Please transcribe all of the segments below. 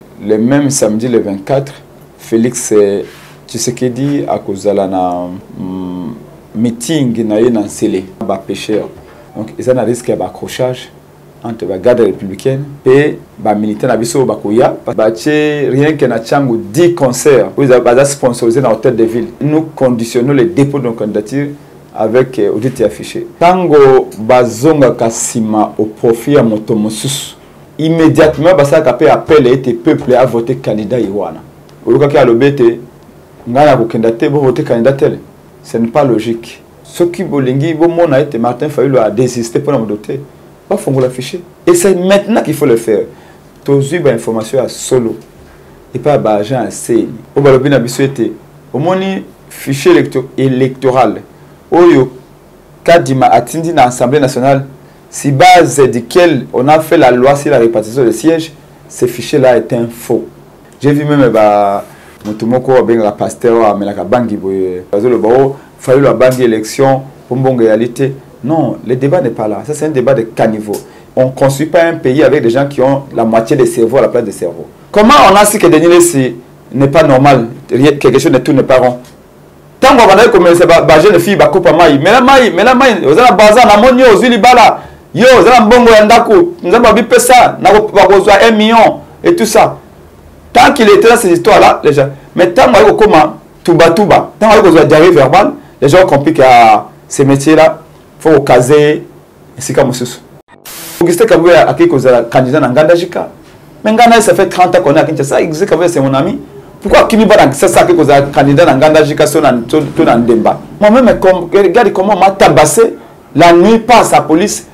Le même samedi, le 24, Félix Tshisekedi a causé un meeting dans Sélé, les pêcheurs. Donc, il y a un risque d'accrochage entre la garde républicaine et les militaires de Bakoya. Rien que nous 10 concerts, ils ont sponsorisé dans l'hôtel de ville. Nous conditionnons le dépôt de nos candidatures avec audit affiché. Tango bazonga kasima au profit à Motomosus. Immédiatement, ça a appelé le peuple à voter candidat Iwana. Au cas où le BT, ngana ko candidat pour voter candidat. Ce n'est pas logique. Ce qui bolingi, bon mon a été Martin Fayulu a désisté pour nous doter. Pas faut l'afficher. Et c'est maintenant qu'il faut le faire. Tous les informations à solo et pas à agent à CENI. Au balobina bisouete. Au moni fichier électoral. Oyo kadima atindi dans l'Assemblée nationale. Si base duquel on a fait la loi sur la répartition des sièges, ce fichier-là est un faux. J'ai vu même Mutumoko la pasteur mais la bangi boye. Le barreau fallu la bangi élection pour une réalité. Non, le débat n'est pas là. Ça c'est un débat de caniveau. On ne construit pas un pays avec des gens qui ont la moitié des cerveaux à la place des cerveaux. Comment on a su que Denis n'est pas normal, quelque chose de tout n'est pas rond. Tant qu'on va commencer à jeune fille ba coupe maï, mais la maï, vous avez bazar na monio aux ulibala. Yo, vous avez bongo yandaku, nous avons bipé ça, nous avons 1 million et tout ça. Tant qu'il était dans ces histoires-là, les gens, mais tant qu'on a comment touba, tant qu'on a diarrhée verbale, les gens ont compris que ces métiers-là, il faut caser, et c'est comme ça. Augustin Kaboué a été candidat dans Nganda Jika. Mais Nganda, ça fait 30 ans qu'on a Kinshasa. Augustin Kaboué, c'est mon ami. Pourquoi Kimi Baran, c'est ça que vous avez candidat dans Nganda Jika, sur Ndemba. Moi-même, regardez comment on m'a tabassé la nuit par sa police.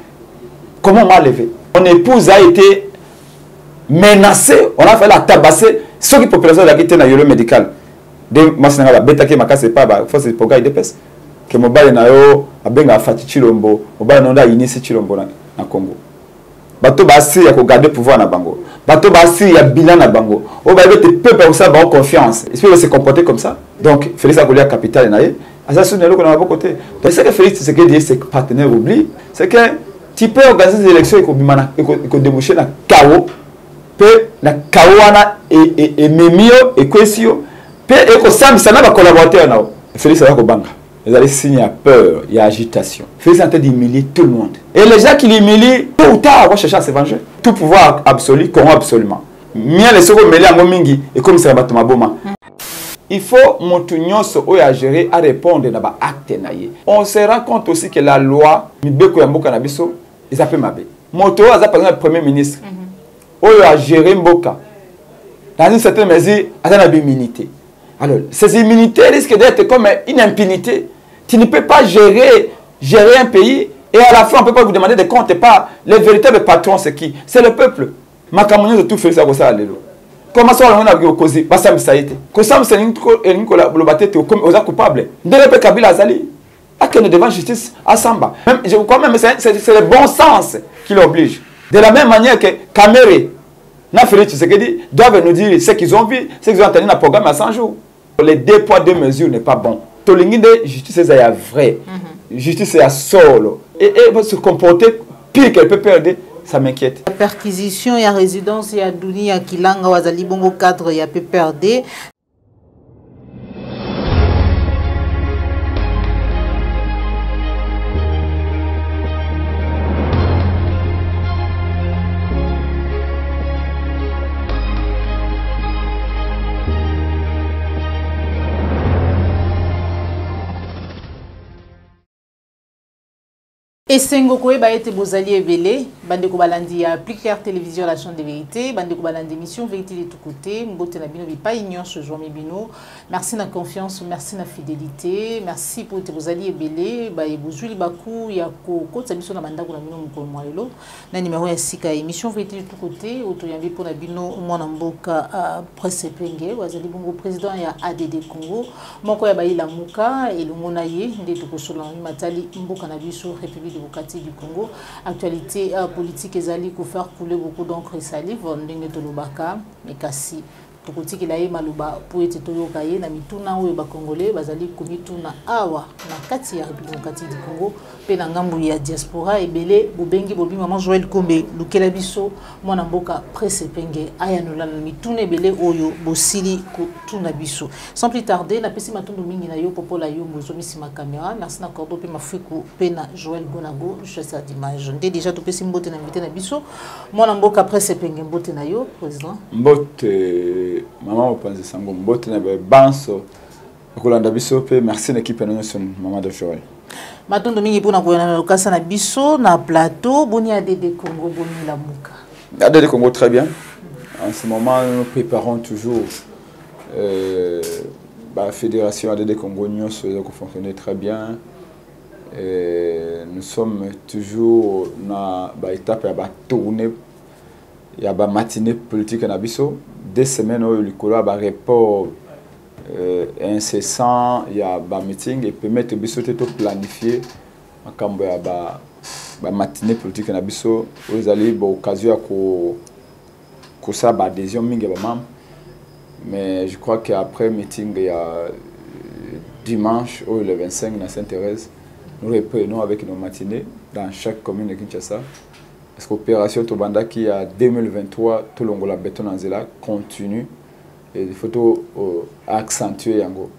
Comment on m'a levé. Mon épouse a été menacée. On a fait la tabasser. Ceux qui population de dans le médical. De Massinga, bêta qui m'a cassé pas, force de progrès de peste. Que mon bail na yo, abenga fati chilombo, mon bail n'onda initié chilombo na Congo. Bato basi ya ko garder pouvoir na bango. Bato basi ya bilan na bango. O ba bete peuple pour ça ba confiance. Il faut se comporter comme ça. Donc Félix Agolia capitale na ye. Asa sous nelo ko na côté. Donc c'est que Félix c'est que ses partenaires oublient, c'est que tu peux organiser des élections et qu'on déboucher dans le chaos. Peu na kawana et memio et kwesio. Peu et qu'on s'amuse ça n'a pas collaborateur na. Félix va ko banque. Ils allaient signer à peur, il y a agitation. Félix est en train d'humilier tout le monde. Et les gens qui l'humilient, tôt ou tard, vont chercher à se venger. Tout pouvoir absolu, corrompt absolument. Mien les secondes mêlés à Momingi et comme c'est un bâtiment boma. Il faut montunyon so à gérer à répondre dans l'acte naïe. On se rend compte aussi que la loi, Mibeko Yambo Kanabiso, ils appellent Mabé. Moto a par exemple le Premier ministre. Oyo a géré Mboka. Dans une certaine mesure, à une immunité. Alors, ces immunités risquent d'être comme une impunité. Tu ne peux pas gérer un pays et à la fin, on ne peut pas vous demander des comptes. Pas les véritables patrons, c'est qui? C'est le peuple. Ma camouflage de tout fait ça, ça, comment ça, on a vu au cause? Bassam Saïté. Kosam, c'est une collaborateur aux coupables. Dès le Kabila Azali. À que nous devons justice à Samba. Je crois même c'est le bon sens qui l'oblige. De la même manière que Kamere, Félix Tshisekedi doivent nous dire ce qu'ils ont vu, ce qu'ils ont entendu dans le programme à 100 jours. Les 2 poids 2 mesures n'est pas bon. Tolingide, justice est vrai. Justice est à solo. Et se comporter pire qu'elle peut perdre, ça m'inquiète. La perquisition et la résidence, il y a Douni, il y a Kilanga, Wazali Bongo 4, il y a PPRD. Et Sengokoe ba été bozali ebele bande ko balandi ya plus clair télévision la chaîne de vérité bande ko balandi émission vérité de tout côté mbote na bino bi pa ignon ce jour bino merci na confiance merci na fidélité merci pour te bozali ebele ba ebozuli baku ya ko kotsa biso na bandako na bino mko mwalelo na numéro ya sika émission vérité de tout côté otoyambi pour na bino mwana mboka presse penge wazali bongo président ya ADD Congo moko ya baila muka elongo na ye ndeto ko sola matali mboka na biso République démocratique du Congo. Actualité politique ezali ko faire couler beaucoup d'encre et salive ndenge tolobaka mais kasi tokotikela ye maloba po ete toyoka ye na mituna oyo bakongolais bazali komituna awa na kati ya République démocratique du Congo pe na ngambu ya diaspora ebele bobengi bobi maman Joël Kombe lukela biso mwana mboka presse penge ayanola na mituna ebele oyo bosili kotuna biso. Sans plus tarder na pesi matondo mingi na yo popola yo mozomisi ma caméra merci na cordo pe mafuku pe na Joël Gonago chasseur d'image ndé déjà to pesi mbote na invité na biso mwana mboka presse penge mbote na yo président mbote maman opanze sango mbote na banso kolanda biso pe merci l'équipe na son maman de Joël matondo mingi pona koyana lokasa na biso na plateau boni ADD Congo boni la muka ADD Congo très bien en ce moment nous préparons toujours la fédération ADD Congo nyonso fonctionner très bien nous sommes toujours na ba étape ya ba tournée ya ba matinée politique na biso des semaines où le colo ba report incessant il y a ba meeting et permettre biso to planifier makambo ya ba matinée politique na biso aux allez ba occasion ko ça ba adhésion mingi ba mam mais je crois qu'après meeting il y a dimanche ou le 25 na Sainte-Thérèse nous reprenons avec nos matinées dans chaque commune de Kinshasa. Parce que l'opération Tobanda qui a 2023, tout le monde béton en zéla continue et il faut accentuer yango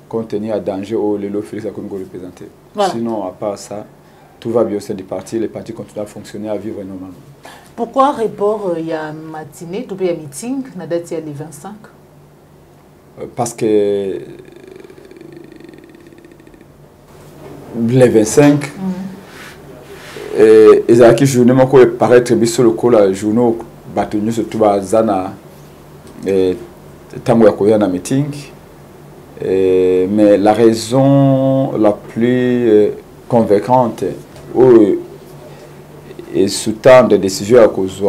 compte tenu à danger où le lot Félix a comme représenté. Voilà. Sinon à part ça, tout va bien au sein du parti, les partis continuent à fonctionner, à vivre normalement. Pourquoi report il y a matinée, tout il y a meeting, la date il y a les 25? Parce que les 25 et à qui journée moi quoi paraître biso le col la journée batonu surtout à zana tango ya koya na meeting mais la raison la plus convaincante et sous-tend des décisions à cause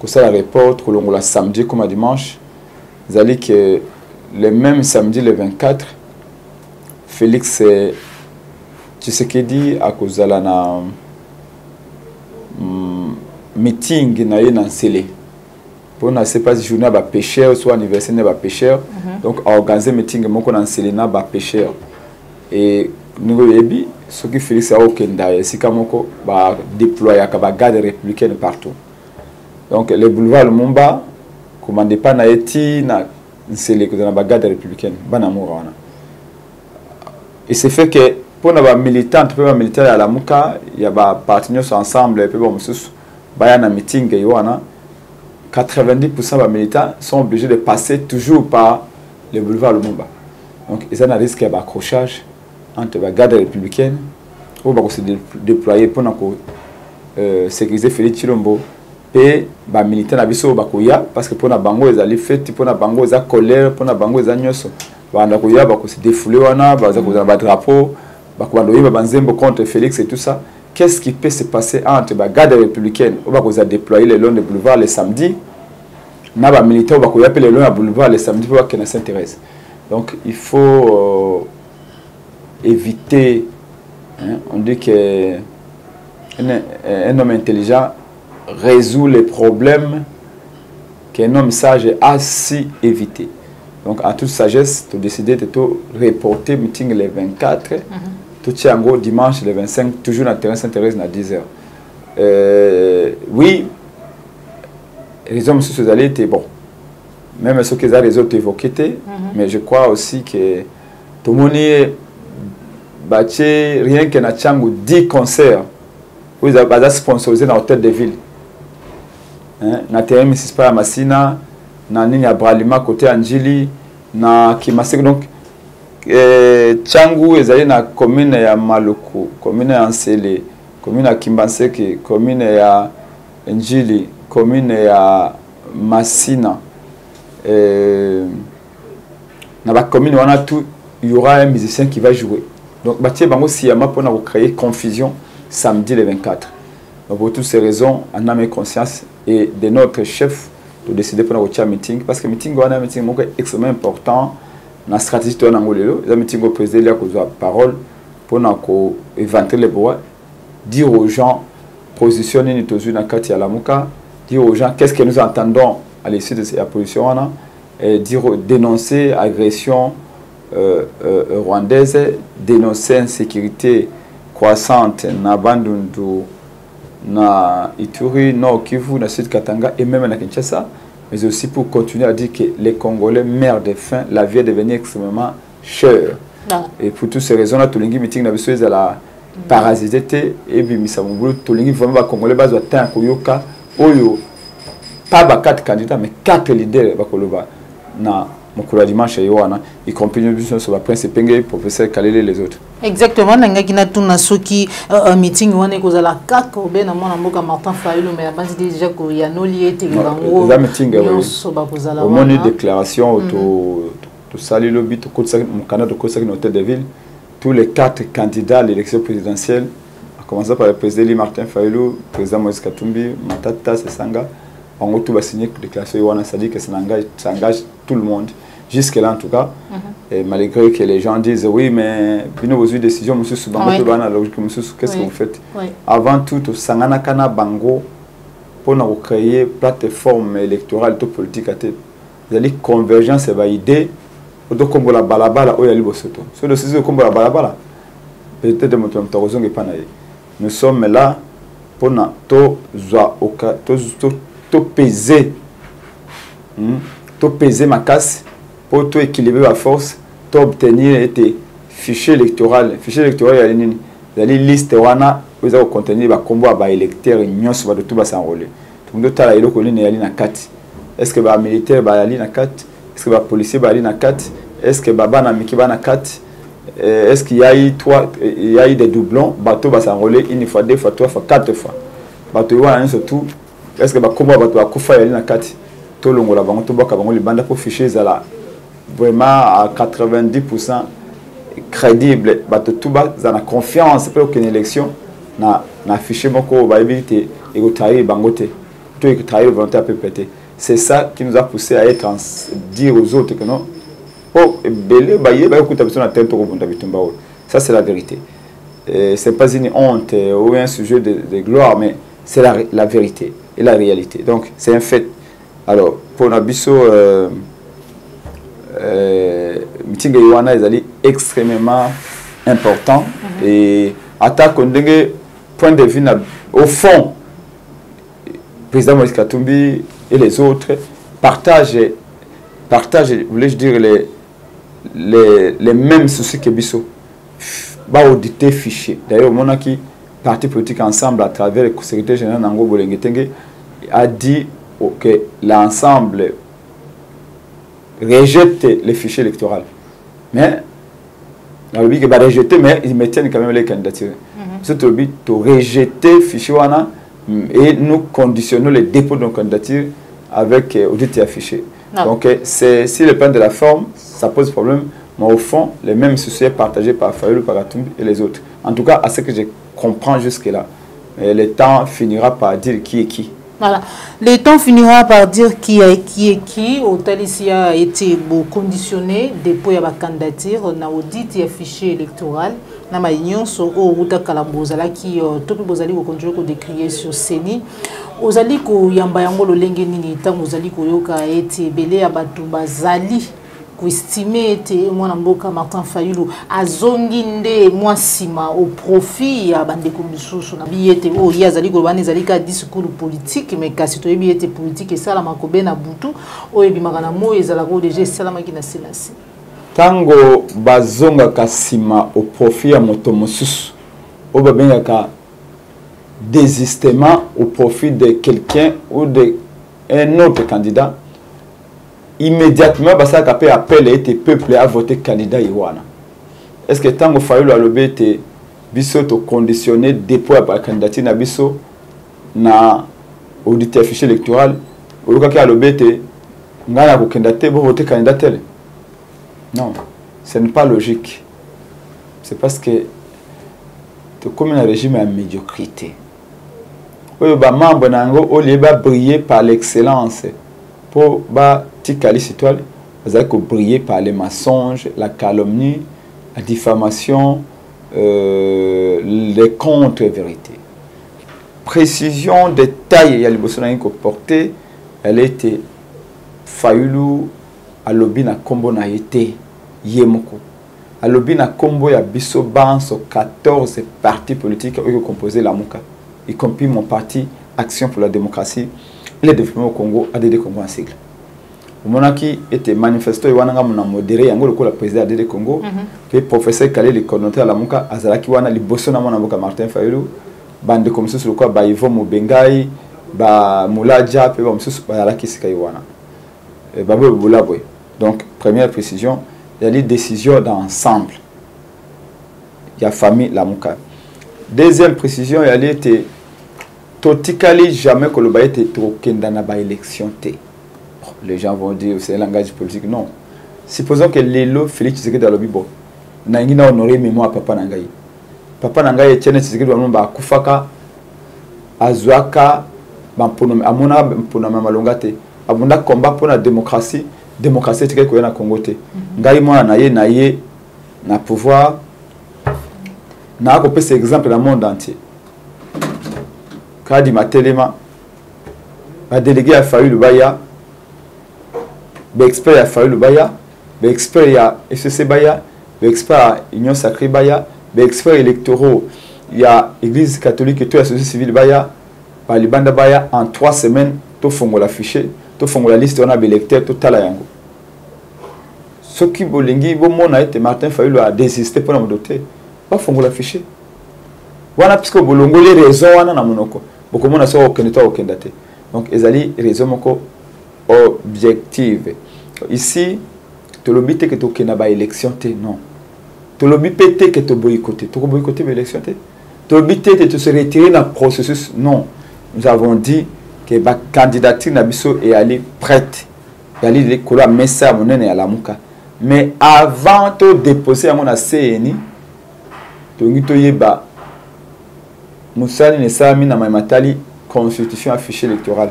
que ça la report que l'on la samedi comme à dimanche zali que le même samedi le 24 Félix Tshisekedi à cause de la meeting na yé Nsele pour na c'est pas journée ba pêcheur soit anniversaire ba pêcheur donc organiser meeting moko na Nsele na ba pêcheur et nous yebi ce qui Félix a okenda sika moko ba déployer ka ba garde républicaine partout donc le boulevard Lumumba commandé pas na eti na Nsele que na ba garde républicaine bana mora et c'est fait que pour les militants, les militaires à la Mouka, il y a des partenaires ensemble, et puis bon, il y a un meeting, 90% des militants sont obligés de passer toujours par le boulevard Lumumba. Donc, il y a un risque d'accrochage entre les gardes républicaines, où ils se déployer pour sécuriser Félix Tshilombo, et les militants parce que pour les bango, ils allaient faire, pour les bango, ils allaient colère, pour les bango, ils allaient se défouler, ils allaient drapeau. Contre Félix et tout ça, qu'est-ce qui peut se passer entre les gardes républicaines où vous avez déployé le long du boulevard le samedi, les militaires où vous avez le long du boulevard le samedi pour que ça s'intéresse. Donc il faut éviter, hein, on dit que un homme intelligent résout les problèmes qu'un homme sage a si évité. Donc en toute sagesse, tu as décidé de reporter le meeting le 24. Tout est en gros dimanche le 25, toujours dans le terrain Sainte-Thérèse à 10h. Oui, les hommes sur ces allées étaient bon. Même ceux qui ont les autres évoqués, mais je crois aussi que tout le monde est bâti rien qu'un atchango 10 concerts. Vous avez sponsorisé dans l'hôtel de ville. Dans le terrain municipal à Massina, dans le Bralima côté Anjili, dans Kimasek. Donc, Tchangu ezali na commune ya Maluku, commune ya Nsele, commune ya Kimbanseke, commune ya Njili, commune ya Massina. Na ba commune wana tout, il y aura un musicien qui va jouer. Donc batie bango siyama pour créer confusion samedi le 24. Donc pour toutes ces raisons, en âme et conscience et de notre chef de décider pour un meeting parce que meeting wana meeting extrêmement important. La stratégie de l'Angolelo, les meetings au président, il y a la parole pour éventer les bois, dire aux gens, positionner nos dans la Mouka, dire aux gens qu'est-ce que nous entendons à l'issue de cette position, dénoncer agression rwandaise, dénoncer insécurité croissante na Bandundu, na Ituri, Nord Kivu, na Sud Katanga et même na Kinshasa, mais aussi pour continuer à dire que les Congolais meurent de faim, la vie est devenue extrêmement chère. Non. Et pour toutes ces raisons-là, tout le monde meeting à la parasité et puis Misamouboulou, tout le monde vraiment les Congolais bas atteint Koyoka, Oyo, pas 4 candidats, mais 4 leaders bakoloba na mokolo dimanche yoana, y compris sur la prince Penge, professeur Kalele les autres. Exactement, nanga kina tuna soki meeting wana ko za la kaka obe na mona mboka Martin Fayulu mais bandi déjà ko ya no lié bango. La meeting au moni déclaration to sali lobby to kotsa mon canal de kotsa hôtel de ville, tous les 4 candidats à l'élection présidentielle, à commencer par le président Martin Fayulu, président Moïse Katumbi, Matata Sesanga, on a tout signé déclaration wana, ça dit que ça engage tout le monde. Jusque là en tout cas, et malgré que les gens disent oui mais bino vos décisions monsieur Subango monsieur qu'est-ce que vous faites avant tout au Sangana Kana Bango pour nous créer plateforme électorale tout politique à tête vous allez convergence et idée au combo la balabala ou yali bosoto sur le sujet combo la balabala peut-être de notre interrogation est pas nous sommes là pour na to zwa to peser ma casse pour tout équilibrer la force, pour obtenir des fichiers électoraux. Fichier électoral, il y a une liste wana vous avez contenir les combos à électeurs et nous sommes de tout bas s'enrôler. Tout le monde a le colline et na 4. Est-ce que les militaires ba ali na 4? Est-ce que les policiers ba ali na 4? Est-ce que baba na miki ba na 4? Est-ce qu'il y a eu des doublons? Bateau va s'enrôler une fois, 2 fois, 3 fois, 4 fois. Bateau wana surtout. Est-ce que les combos bateau à kufa ali na 4? Tout le monde a bango to baka bango les bandes pour fichier zala. Vraiment à 90% crédible, tout bas dans la confiance pour qu'une élection na affiché moko ba éviter et au trahir bangote tout et trahir volonté à péter. C'est ça qui nous a poussé à être dire aux autres que non oh belé ba yé ba écoute personne à tête au bonda bitumba. Ça c'est la vérité. C'est pas une honte ou un sujet de gloire mais c'est la vérité et la réalité. Donc c'est un fait. Alors pour Nabiso meeting Yoana est extrêmement important et attaque point de vue au fond président Moïse Katumbi et les autres partagent voulais-je dire les mêmes soucis que Bisso va auditer fichier. D'ailleurs mon qui parti politique ensemble à travers le secrétaire général Nango Bolengetenge a dit que l'ensemble rejette les fichiers électoraux. Mais, on a dit que rejeter, mais ils maintiennent quand même les candidatures. C'est le but de rejeter les fichiers et nous conditionnons les dépôts de nos candidatures avec audit et affiché. Donc, si le plan de la forme, ça pose problème, mais au fond, les mêmes soucis partagés par Fayulu, par Katumbi et les autres. En tout cas, à ce que je comprends jusque-là, le temps finira par dire qui est qui. Voilà. Le temps finira par dire qui est qui. Autel ici a été conditionné dépôt de la candidature, na audit et fichier électoral. Na ma union sur Outa Kalambozala qui tout le bozali ko contrôle ko décrier sur Seni. Ozali ko yamba yango lo lenge nini tant ozali ko yoka été belé abatu bazali ko estimer était mwana mboka Martin Fayulu azonginde mwasima au profit ya bande komisusu na biete o yazali ko bane zali ka discours politique mais kasi to biete politique et ça la makobe na butu o ebimaka na mo ezala ko déjà salama ki na silasi tango bazonga kasima au profit ya moto mosusu o babengaka désistement au profit de quelqu'un ou de un autre candidat. Immédiatement, ça a appelé les peuples à voter candidat Iwana. Est-ce que tant que Fayulu a lobé te biso to conditionné dépôt à la candidature na biso na audit fichier électoral ou le cas a lobé te ngana ko candidater pour voter candidat tel? Non, ce n'est pas logique. C'est parce que comme un régime à médiocrité. Oui, bah membre nango au lieu de briller par l'excellence pour ba tikali citoyen, vous allez briller par les mensonges, la calomnie, la diffamation, les contre-vérités. Précision, détail, il y a les besoins portés, elle était Fayulu alobi na kombo na été yemoko alobi na kombo ya biso banso 14 partis politiques qui composé la Muka, y compris mon parti Action pour la démocratie et le développement au Congo, ADD Congo en sigle. Monaki était manifesto wana mona modéré yango le président ADD Congo que professeur Kalé le coordinateur la Muka azalaki wana liboso na mona boka Martin Fayulu bande comme ça sur le quoi ba Ivo Mobengai ba Mouladia pe ba msusu bazalaki sikai wana babo bulabwe. Donc première précision, il y a des décisions d'ensemble. Il y a famille la Muka. Deuxième précision, il y a des totikali jamais que le bail était trop kendana ba élection té. Les gens vont dire c'est un langage politique. Non. Supposons que l'élo Félix Tshisekedi dans le bibo. Nangina honoré mémoire papa nangai. Papa nangai Etienne Tshisekedi wa mba kufaka azwaka bampono amona mpona malonga te. Abunda combat pour la démocratie. Démocratie est que na Congo te. Ngai mona na ye na pouvoir na ko pesa exemple dans le monde entier. Kadi matelema ba délégué a fallu le baya ba expert a fallu le baya ba expert ya FCC baya ba expert Union Sacrée baya ba expert électoraux il y a église catholique et tout la société civile baya ba libanda baya en 3 semaines to fongo la fichier to fongo la liste on a électeur to tala yango ce qui bolingi bo mona été Martin Fayulu a désisté pour me doter pas fongo la fichier voilà puisque bolongo les raisons wana na monoko beaucoup mona so okenda to okenda te donc ezali raison moko objective ici to lobité que to kena ba élection te non to lobité que to boycotter ba élection te to lobité que to se retirer dans processus non nous avons dit que ba candidature na biso est allée prête et aller les coller message monene ya la Muka mais avant de déposer à mon CNI to ngito yeba Moussani ne sami na matali constitution affichée électorale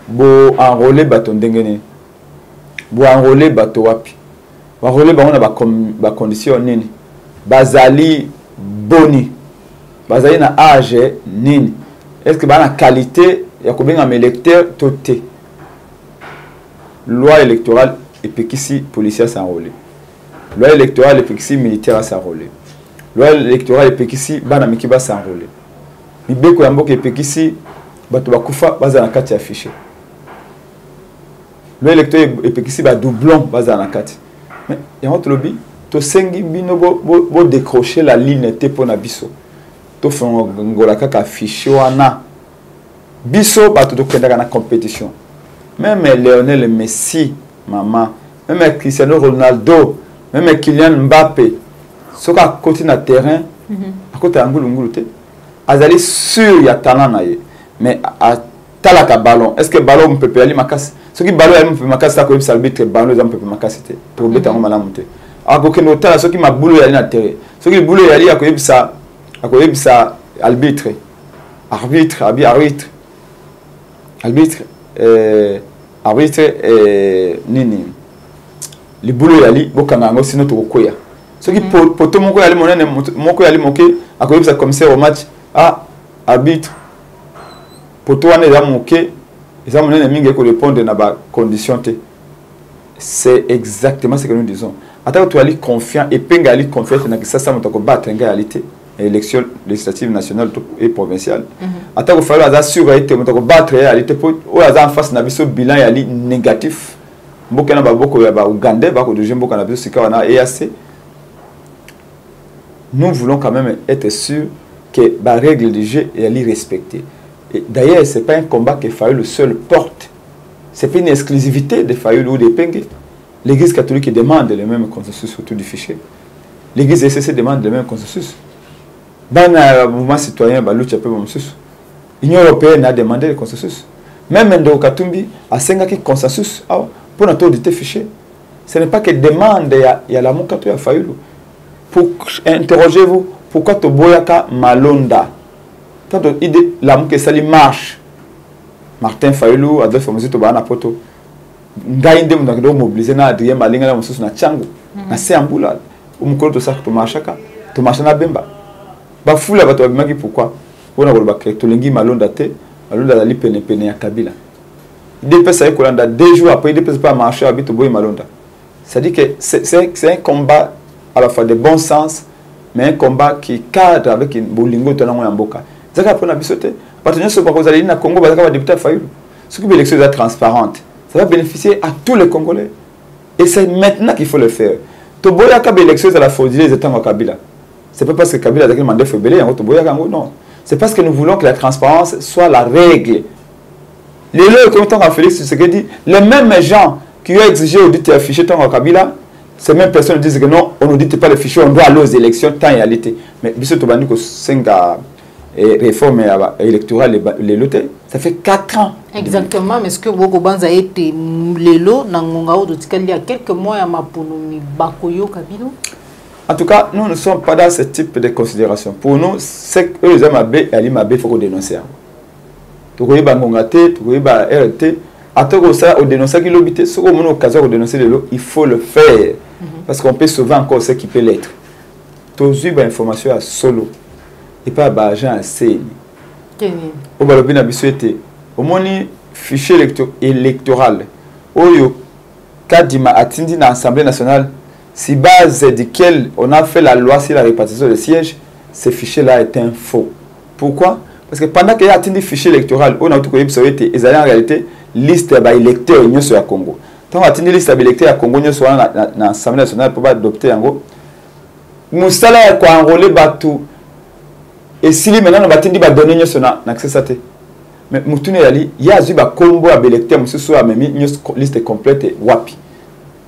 bo enrôler bato ndengene bo enrôler bato wapi ba enrôler ba on a ba condition nini bazali boni bazali na âge nini est-ce que ba na qualité ya ko benga électeur toté loi électorale et pekisi policier s'enrôler loi électorale et pekisi militaire s'enrôler loi électorale et pekisi bana mikiba s'enrôler Bibeko ya mboka epekisi bato bakufa baza na kati affiché. Le électeur epekisi ba doublon baza na kati. Mais ya autre lobby to sengi bino bo décrocher la ligne te pona biso. To fongola kaka affiché wana. Biso bato to kenda na compétition. Même Lionel Messi, maman, même Cristiano Ronaldo, même Kylian Mbappé, soka côté na terrain, à côté angulu te. Azali sûr il y a talent naie mais à talaka ballon est-ce que ballon peut aller makas ce qui ballon peut makas ça comme ça arbitre ballon ça peut makas c'était pour beta ngoma la monter a ko keno tala ce qui ma boulot yali na terrain ce qui boulot yali a ko yebisa arbitre nini li boulot yali bokanga ngo sino to koya ce qui poto moko yali monene moko yali moke a ko yebisa commissaire au match arbitre pour toi on est là moqué ils ont mené mingi ko répondre na ba condition t c'est exactement ce que nous disons attends tu ali confiant et penga ali confiance na que ça mutako battre en réalité élection législative nationale et provinciale attends ko falloir assurer été mutako battre réalité pour o en face na biso bilan yali négatif mboka na baboko ya ba Uganda ba ko deuxième mboka na biso sika wana EAC nous voulons quand même être sûrs que la règle du jeu est respectée. D'ailleurs, ce n'est pas un combat que Fayulu seul porte. Ce n'est pas une exclusivité de Fayulu ou de Pengue. L'Église catholique demande le même consensus autour du fichier. L'Église SCC demande le même consensus. Dans le mouvement citoyen, l'Union européenne a demandé le consensus. Même Ndo Katumbi a signé consensus pour notre auditer fichier. Ce n'est pas que demande il y a la Mukato à Fayulu. Pour interroger vous, pourquoi to boyaka malonda tant idée la muke sali marche Martin Fayulu Adolphe Muzito bana poto ngai ndem ndako mobiliser na Adrien Malinga na mususu na changu na seambula umukolo to sakto mashaka to mashana bemba ba fula bato bamaki pourquoi ona ko ba to lengi malonda te malonda la pene ya Kabila IDPS a Kolanda 2 jours après, IDPS pas marché à Bitoboy Malonda. C'est-à-dire que c'est un combat à la fois de bon sens, mais un combat qui cadre avec une bolingo tonango yamboka. C'est ça qu'on a bisoté. Partenaire sur vous allez na Congo, va député Fayulu. Ce qui est l'élection est transparente, ça va bénéficier à tous les Congolais. Et c'est maintenant qu'il faut le faire. Toboya ka l'élection à la fraudulée les états Kabila. C'est pas parce que Kabila a demandé de faire en Toboya Kango, non. C'est parce que nous voulons que la transparence soit la règle. Les lois, comme tant Félix Tshisekedi, les mêmes gens qui ont exigé audit et affiché tant Kabila, ces mêmes personnes disent que non, on n'audite pas les fichiers, on doit aller aux élections tant réalité. Mais Bissot Tobani ko senga réforme électorale les lotés, ça fait 4 ans. Exactement, mais est-ce que vous avez a été les lots il y a quelques mois à Maponomi Bakoyo Kabila? En tout cas, nous ne sommes pas dans ce type de considération. Pour nous, c'est que les Amabé et Alimabé, il faut dénoncer. Tu vois, Bangongate, tu vois, RT, à tout ça, au dénoncer qui l'obité, sur une occasion de dénoncer les lots, il faut le faire. Parce qu'on peut sauver encore ce qui peut l'être. Tu as eu l'information à solo et pas à agent à CENI. Au Balobina Bissouete, au moni fichier électoral, Oyo Kadima atteint l'Assemblée nationale. Si base duquel on a fait la loi sur la répartition des sièges, ce fichier-là est un faux. Pourquoi? Parce que pendant qu'il y a atteint le fichier électoral, on a tout connu, ils allaient en réalité liste d'électeurs sur le Congo. Tant atteint la liste d'électeurs à Congo sur l'Assemblée nationale pour adopter en gros. Moussala est enrôlé batou. Et si maintenant on va donner sur l'accès. Mais Moutoune il y a un combo à l'électeur, monsieur soit même une liste complète wapi.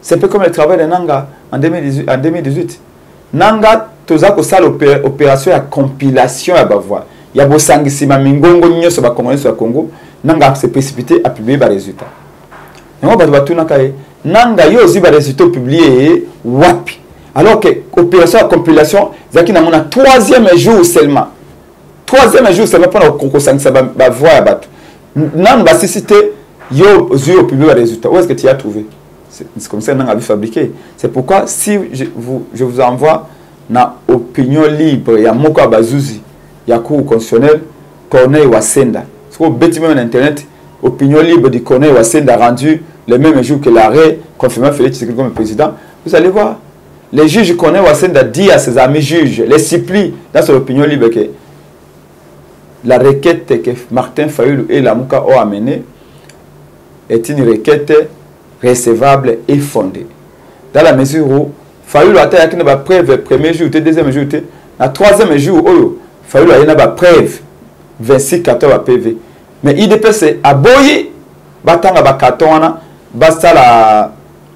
C'est un peu comme le travail de Nanga en 2018. Nanga, tu as une opération de compilation à Bavois. Il y a des gens qui sont au Congo. Nanga s'est précipité à publier les résultats. Et moi, Nanga, il y a aussi des résultats publiés. Wapi. Alors que l'opération de compilation, il y a 3e jour seulement. 3e jour seulement pour le Congo, ça va voir. Nanga va citer, il y a publié les résultats. Où est-ce que tu as trouvé? C'est comme ça qu'on a fabriqué. C'est pourquoi si je vous envoie na opinion libre, il y a Moko Bazouzi, il y a cours constitutionnel, Corneille Wasenda. Si vous mettez même sur Internet, opinion libre de Corneille Wasenda rendu le même jour que l'arrêt confirmant Félix Tshisekedi comme président, vous allez voir. Les juges Corneille Wasenda dit à ses amis juges, les supplie dans son opinion libre que la requête que Martin Fayulu et la Mouka ont amenée est une requête recevable et fondée. Dans la mesure où Fayulu a été une preuve le premier jour, le deuxième jour, le troisième jour, Fayulu a une preuve 26-14 PV. Mais IDPS a boyé, batanga ba katona, basta la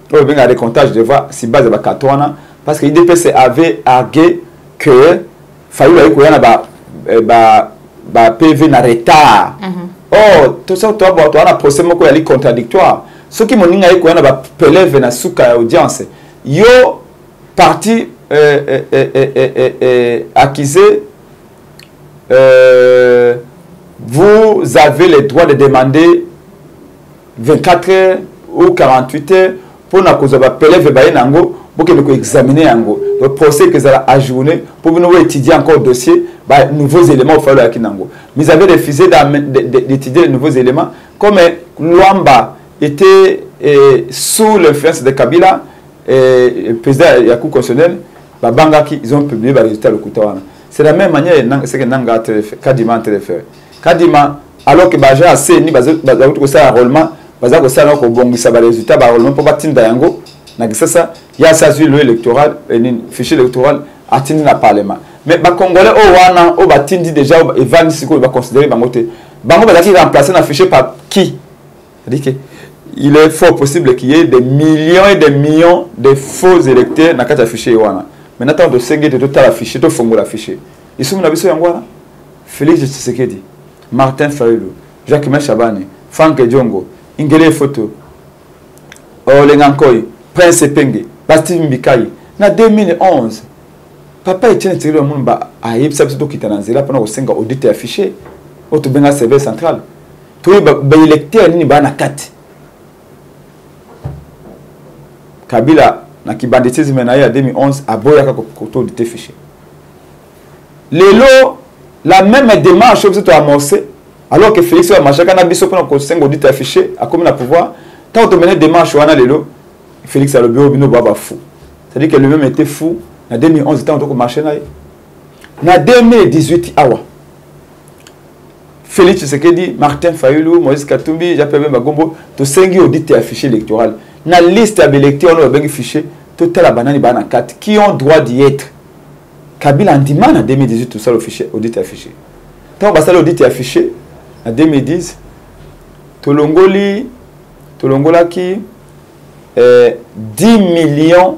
le comptage de voix si base ba katona parce que IDPS avait argué que Fayulu a eu ba PV na retard. Oh, tout ça toi on a procès moko yali contradictoire. Ce qui m'ont dit que na ba peleve na suka audience. Yo parti accusé vous avez le droit de demander 24 heures ou 48 heures pour na cause ba peleve ba nango pour que nous examiner nango. Le procès que ça a ajourné pour nous étudier encore le dossier bah nouveaux éléments au fallu à Kinango. Mais ils avaient refusé d'étudier les nouveaux éléments comme Luamba était sous l'influence de Kabila et le président de la Cour constitutionnelle, ils ont publié les résultats de Koutawana. C'est la même manière que Nanga a fait, Kadima a fait. Kadima, alors que Baja a fait un enrôlement, Baja a fait un résultat d'enrôlement pour battre Dayango, il y a ça sur l'électoral, un fichier électoral à Tindi dans le Parlement. Mais les Congolais, au Batindi déjà, et Van Siko, va considérer Bangote. Bango va remplacer un fichier par qui? C'est-à-dire il est fort possible qu'il y ait des millions et des millions de faux électeurs dans le fichier. Maintenant, on doit s'engager de tout afficher, tout foncer l'afficher. Ils sont dans le Félix Tshisekedi, Martin Fayulu, Jacques Chabani, Franck Djongo, Ingele Foto, Olengankoy, Prince Penge, Bastille Mbikayi. En 2011, Papa Etienne Tshisekedi a eu une qui était dans le pendant que le audit est affiché. Au tout bien service central. Tous les électeurs ni ba na kati. Kabila na kibanditisme na en 2011 a boya ka koto audit fichier. Lelo la même démarche que tu as amorcé Alors que Félix a marché quand biso pendant que 5 audits affichés a comme le pouvoir. Quand on menait des marches au Lelo, Félix a le bureau bino baba fou. C'est-à-dire que lui-même était fou. En 2011, il était en train de marcher là. En 2018, awa. Félix Tshisekedi, Martin Fayulu, Moïse Katumbi, Japé Bagombo, tous 5 audits affichés électoraux. Dans la liste d'électeurs, on a bien fiché, tout la banane bana 4 qui ont droit d'y être. Kabila en demande en 2018 tout ça l'audit affiché. Tant que ça l'audit affiché en 2010, Tolongola qui 10 millions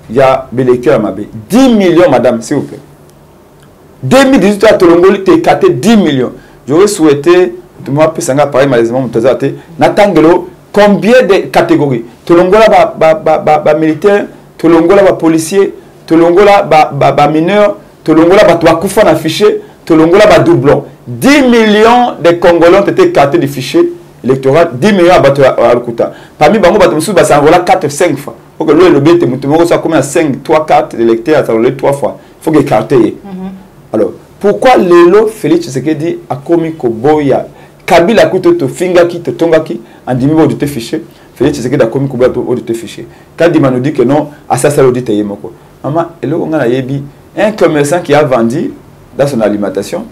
il y a l'électeur à Mabé. 10 millions madame s'il vous plaît. 2018 à Tolongoli t'es écarté 10 millions. J'aurais souhaité tout le monde peut s'engager pareil malheureusement m'tazate Natangelo combien de catégories Tolongola ba militaire, Tolongola ba policier, Tolongola ba mineur, Tolongola ba toi kufa na fichier, Tolongola ba doublon. 10 millions de Congolais ont été écartés du fichier électoral, 10 millions à battre à Lukuta. Parmi bango bato musu ba s'envola 4 5 fois. Faut que le bête mutumo soit comme 5 3 4 électeurs à s'envoler 3 fois. Faut que écarter. Alors, pourquoi Lelo Félix Tshisekedi a commis Koboya Kabila kuto to fingaki to tongaki en diminuant de te fichier. Félix Tshisekedi a commis Koboya de te fichier. Quand Dima nous dit que non, à ça l'audit est moko. Maman, un commerçant qui a vendu dans son alimentation,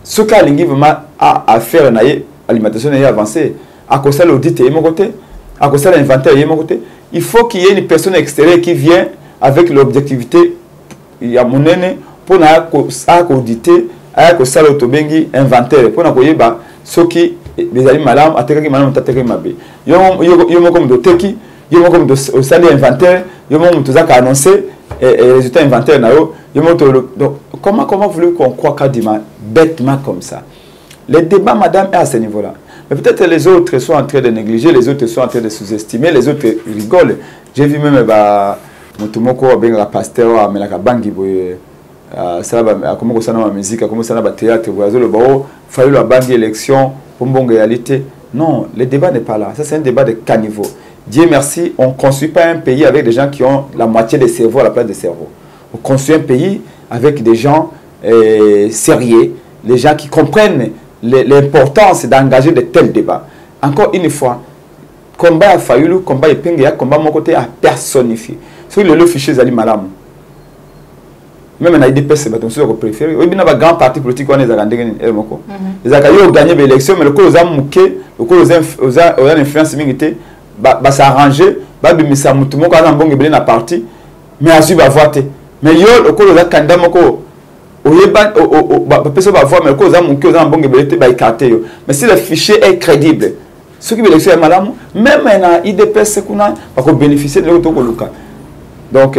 ce qu'a l'ingi vraiment à faire dans l'alimentation est avancée. À cause de l'audit est moko, à cause de l'inventaire est moko. Il faut qu'il y ait une personne extérieure qui vient avec l'objectivité. Il y a mon aîné. Pour auditer, pour ça l'autobengi inventaire, pour na ceux qui les aliments malam, attaquer malam, attaquer mabe. Yo comme de teki, yo comme de salle inventaire, yo comme tout ça qui annoncer résultat inventaire na yo, donc comment voulez qu'on croit quasiment bêtement comme ça. Le débat madame est à ce niveau-là. Mais peut-être les autres sont en train de négliger, les autres sont en train de sous-estimer, les autres rigolent. J'ai vu même Mutumoko ben la pasteur mais la bangi ça va comment ça na musique comment ça na théâtre le bao fallu la banque élection pour une bonne réalité. Non, le débat n'est pas là. Ça c'est un débat de caniveau. Dieu merci, on ne construit pas un pays avec des gens qui ont la moitié des cerveaux à la place des cerveaux. On construit un pays avec des gens sérieux, les gens qui comprennent l'importance d'engager de tels débats. Encore une fois, combat à Fayulu, combat à Pengia, combat à mon côté à personnifier. Sur le fichier Zali Malam. Même dans l'IDPS, c'est ce que je préfère. Il y a un grand parti politique qui a gagné. Ils ont gagné l'élection, mais le coup aux âmes mouquées, le coup aux influences militaires, ça arrangé, mais ça m'a tout le monde a un bon gébelé dans la partie, mais à suivre à voter. Mais le coup aux candidats, personne va voir, mais le coup aux âmes mouquées, aux âmes bon gébelé, bah écarté. Mais si le fichier est crédible, ceux qui veulent l'élection est malade, même dans l'IDPS, c'est qu'on a bénéficié de l'autre coup. Donc,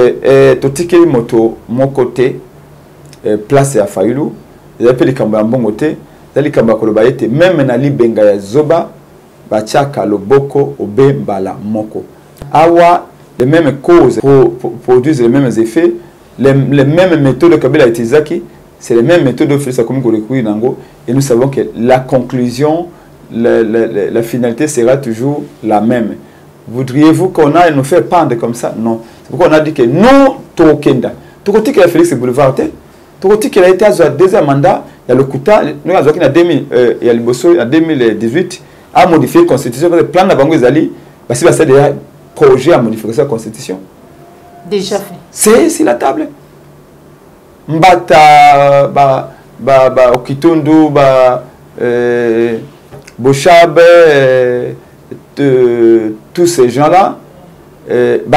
tout moto mon côté place à Fayulu, ils appellent les cambas bon côté, les cambas kolobaïté, même na libenga ya zoba, bachaka loboko obe bala moko. Awa les mêmes causes produisent les mêmes effets, les mêmes méthodes que Kabila utilisaki, c'est les mêmes méthodes de Félix Sakomi Kolekui Nango, et nous savons que la conclusion, la finalité sera toujours la même. Voudriez-vous qu'on aille nous faire pendre comme ça? Non. C'est pourquoi on a dit que non, Tokenda. Tokoti qu'il a Félix Boulevard, Tokoti qu'il a été à son deuxième mandat, il y a le Kouta, nous avons il y a le Bosso en 2018, a modifié la Constitution, le plan d'Abango Zali, parce qu'il y a déjà projet à modifier la Constitution. Déjà fait. C'est sur la table. Mbata, Okitundu, Bochab, tous ces gens-là,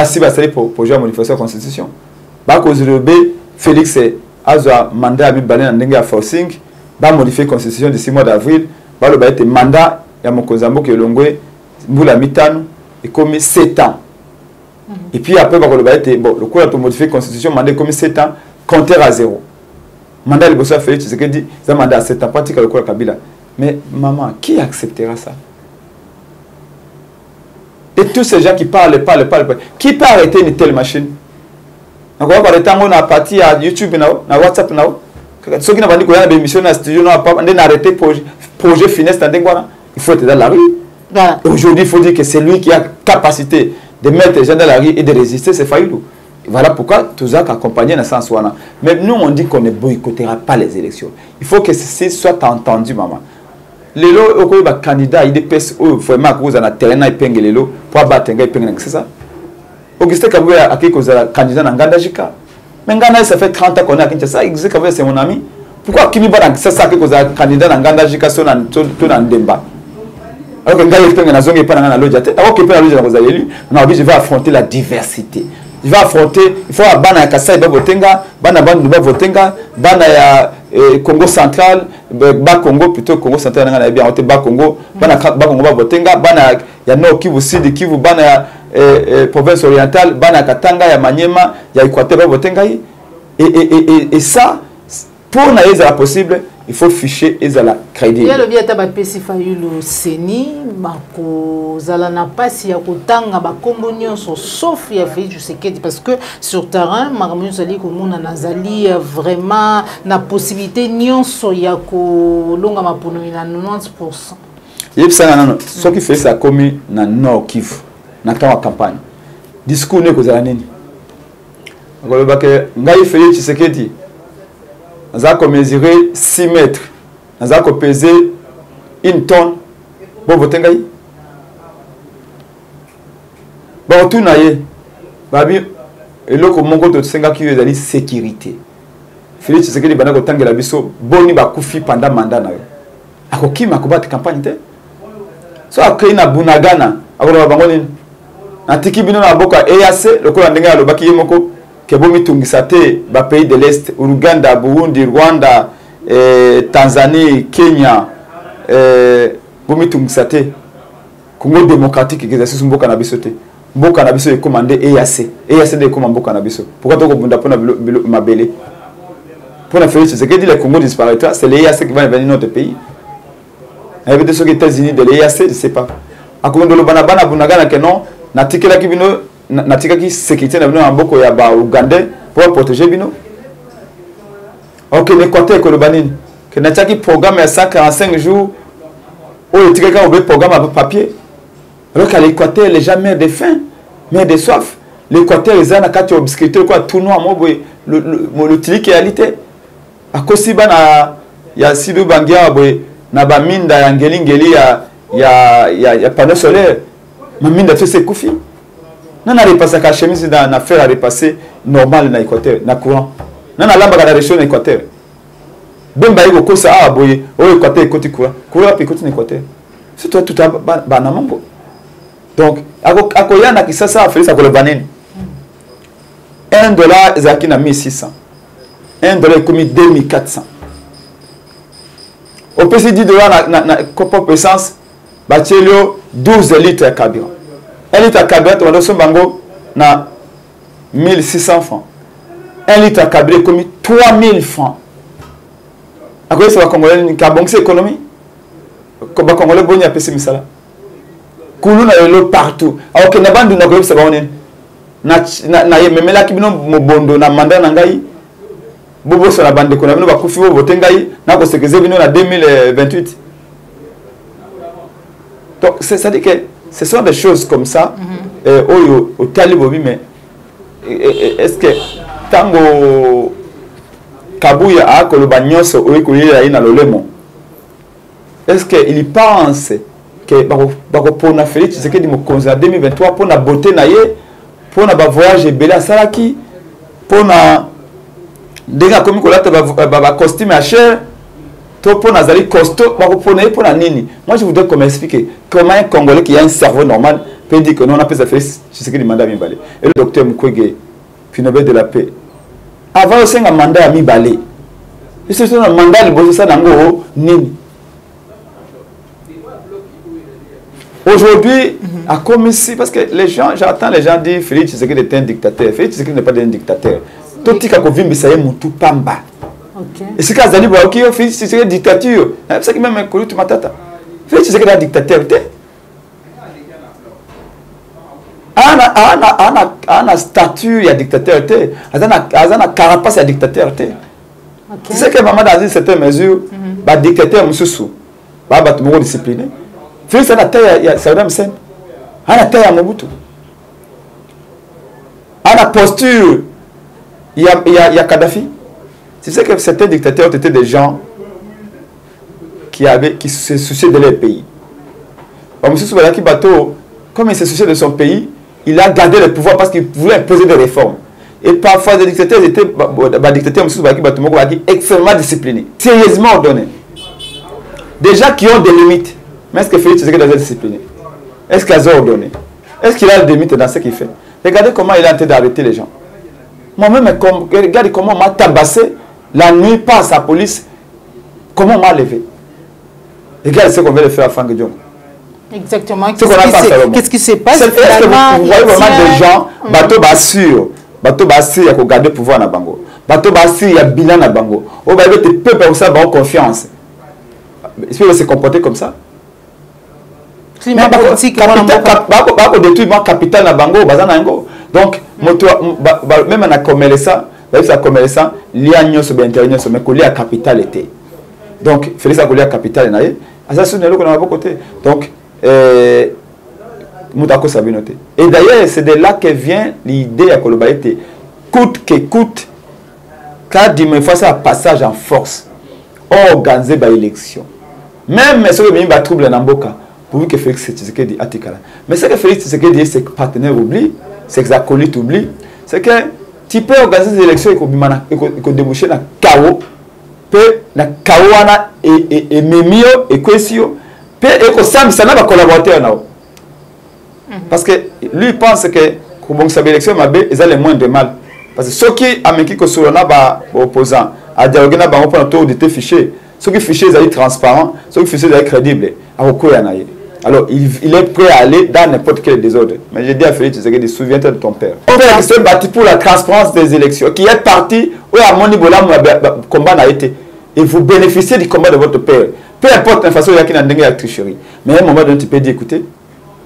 si pour projet à modifier la Constitution. Cause de B, Félix a un mandat à Mibalé en forcing, va modifier la Constitution du 6 mois d'avril, va le un mandat, il y a mon Kozambo qui est longé, Moula Mitano, et comme 7 ans. Et puis après, le coup de modifier la Constitution, mandat comme 7 ans, compteur à 0. Mandat de Bossa Félix, c'est ce qu'il dit, c'est un mandat à 7 ans, pratique le coup de Kabila. Mais maman, qui acceptera ça? Et tous ces gens qui parlent. Qui peut arrêter une telle machine? On va parler de la partie à YouTube, à WhatsApp. Ceux qui n'ont pas dit qu'il y a des émissions dans le studio, on a arrêté le projet finesse. Il faut être dans la rue. Voilà. Aujourd'hui, il faut dire que c'est lui qui a capacité de mettre les gens dans la rue et de résister, c'est Fayulu. Voilà pourquoi tous accompagner dans ce sens. Mais nous, on dit qu'on ne boycottera pas les élections. Il faut que ceci soit entendu, maman. Les candidats, ils dépassent vraiment à cause de la terrain, ils peignent les lots pour abattre, c'est ça. Augustin Kabouya a quelques candidats dans Gandajika. Mais Ganda, ça fait 30 ans qu'on a Kinshasa. Augustin Kabouya, c'est mon ami. Pourquoi Kimi Baran, c'est ça quelques candidats dans Gandajika sont dans Demba? Alors que Ganda, il y a zone qui est pas dans la loge. Alors que on a dit, je vais affronter la diversité. Il va affronter, il faut à Bana Kassai Babotenga, Bana Banduba Votenga, Bana Congo central, Bas Congo plutôt Congo central, on a bien Bas Congo, Bana Congo Babotenga, Bana ya Nord Kivu Sud Kivu, Bana province orientale, Bana Katanga, ya Maniema, ya Équateur Babotenga. Et ça, pour n'aller à possible, il faut ficher et la crédit. Il y a le bien tabac Fayulu Seni, Bako Zalana Passi, Yakotanga, Bakombonion, sauf il y a fait, je sais parce que sur terrain, Marmon Zali, comme on a Zali, vraiment, la possibilité, Nyon Soyako, Longa Mapono, 90%. Il y a ce qui fait ça comme dans le Nord Kivu, dans la campagne. Discours n'est que Zalanini. Ngaï Félix Tshisekedi. Nous avons mesuré 6 mètres. Nous avons pesé 1 tonne. Bon, vous avez vu? Bon, tout naïe. Babi, et là, comme mon côté, c'est une sécurité. Félix Tshisekedi, il y a un temps biso boni ba kufi pendant mandat na yo. Ako ki makoba te campagne te. So akei na bunagana, ako na bangoni. Na tiki bino na boka EAC, lokola ndenga lobaki yemoko. Kebomi tungisate ba pays de l'Est, Ouganda, Burundi, Rwanda, Tanzanie, Kenya, bomi tungisate Congo démocratique exercice mboka na biso te. Mboka na biso est commandé EAC. EAC de commande mboka na biso. Pourquoi to ko bunda pona mabele? Pour la Félix Tshisekedi, le Congo disparaîtra, c'est l'EAC qui va venir dans notre pays. Il y avait des gens qui étaient unis de l'EAC, je ne sais pas. À cause de l'Obanabana, Bunagana, que non, Natikela qui vient. Natika qui sécurité na bino amboko ya ba Ougandais pour protéger bino. OK, l'Équateur que le banine que natika qui programme à 145 jours ou le tika au programme à papier. Alors qu'à l'Équateur les gens meurent de faim, meurent de soif. L'Équateur les ana kati obscurité quoi tout noir mo le tiki réalité. À Kosiba na ya Sido Bangia boy na ba minda ya ngelingeli ya panneau solaire. Ma minda fait c'est koufi. Non, on a repassé la chemise dans l'affaire à repasser normal dans l'Équateur, dans le courant. Non, on a l'amba dans la région de l'Équateur. Bon, bah, il y a ça, ah, boy, oh, l'Équateur, écoute, courant. Courant, puis écoute, l'Équateur. C'est toi, tout à banamambo. Donc, à Koyana, qui ça a fait ça, pour le banin. $1, Zaki n'a mis 600. $1 est commis 2400. Au PC $10, na copo essence, bâtiment 12 litres de carburant. 1 litre de carburant, on a reçu bango na 1600 francs. 1 litre de carburant commis 3000 francs. À quoi ça va congolais ni kabong c'est économie? Comme congolais boni a pesi misala. Kulu na yelo partout. Alors que na bandu na ko ça va onen. Na yemela kibino mobondo na manda na ngai. Bobo sur la bande ko na bino ba kufi bo botengai na ko sekeze bino na 2028. Donc ça dit que ce sont des choses comme ça. Au Talibobi, mais est-ce que Tango Kabouya a Kolobagnos ou Ekoye na Lolemo, est-ce qu'il pense que pour na Félix Tshisekedi mo konza 2023 pour na beauté na ye, pour na ba voyage bela salaki, pour na denga komi kolata ba costume à cher. Pour Nazali costaud, pour la nini. Moi, je voudrais qu'on m'explique comment un Congolais qui a un cerveau normal peut dire que non, on a fait ça, c'est ce qu'il demande à Mibale. Et le docteur Mukwege, puis Nobel de la paix. Avant aussi un mandat à Mibale. Et c'est un mandat de bosser ça dans le nini. Aujourd'hui, à comme ici, parce que les gens, j'entends les gens dire Félix Tshisekedi est un dictateur. Félix Tshisekedi n'est pas un dictateur. Tout le monde qui vient de Moutou Pamba. Et c'est quand Zali Bouaoki, Félix Tshisekedi est dictature. C'est ça qui m'a même connu tout ma tata. Félix Tshisekedi est un dictateur. Un statut, il y a dictateur. Il y a carapace, il y a dictateur. C'est ce que maman dans une certaine mesure, le dictateur Moussoussou, il va être discipliné. Félix Tshisekedi, il y a Saddam Hussein. Il y a Mobutu. Il y la posture, il y a Kadhafi. Tu sais que certains dictateurs étaient des gens qui se souciaient de leur pays. M. Soubalaki Bato, comme il se souciait de son pays, il a gardé le pouvoir parce qu'il voulait imposer des réformes. Et parfois, les dictateurs étaient dictateurs, M. Soubalaki Bato, extrêmement disciplinés, sérieusement ordonnés. Des gens qui ont des limites. Mais est-ce que Félix Tshisekedi est discipliné? Est-ce qu'il a ordonné? Est-ce qu'il a des limites dans ce qu'il fait? Regardez comment il est en train d'arrêter les gens. Moi-même, regardez comment on m'a tabassé la nuit par sa police. Comment on m'a levé. Regarde ce qu'on veut le faire à Franck Diongo. Exactement. Qu'est-ce qui se passe? Est-ce que vous voyez vraiment des gens, bateau bassure, il y a garder le pouvoir dans Bango. Bateau bassure, il y a bilan dans Bango. On va être peu pour ça, avoir confiance. Est-ce qu'il va se comporter comme ça? Climat politique, détruire capital na bango donc même en a commerce ça lié nyonso ba intérêt nyonso mais coller à capital était donc Félix a coller à capital na ye asasune loko na côté donc mutako sabinote et d'ailleurs c'est de là que vient l'idée à koloba était coûte que coûte car dime fois ça passage en force organiser ba élection même ce que bien ba trouble na mboka pour que Félix Tshisekedi atikala. Mais ce que Félix Tshisekedi ses partenaires oublient, ses acolytes oublient, c'est que tu peux organiser des élections et que déboucher dans le chaos, peut dans le chaos et memio et cohésio, peut et que ça n'a pas collaboré. Parce que lui pense que pour cette élection, ils ont le moins de mal. Parce que ceux qui ont mis que sur le opposant, à dialoguer dans le taux de tes fichiers, ceux qui fichiers sont transparents, ceux qui fichiers sont crédibles, alors il est prêt à aller dans n'importe quel désordre. Mais j'ai dit à Félix Tshisekedi, souviens-toi de ton père. Ton père qui s'est battu pour la transparence des élections, qui est parti où à Monibola le combat n'a été. Et vous bénéficiez du combat de votre père. Peu importe la façon dont il y a une tricherie. Mais à un moment donné, tu peux dire, écoutez,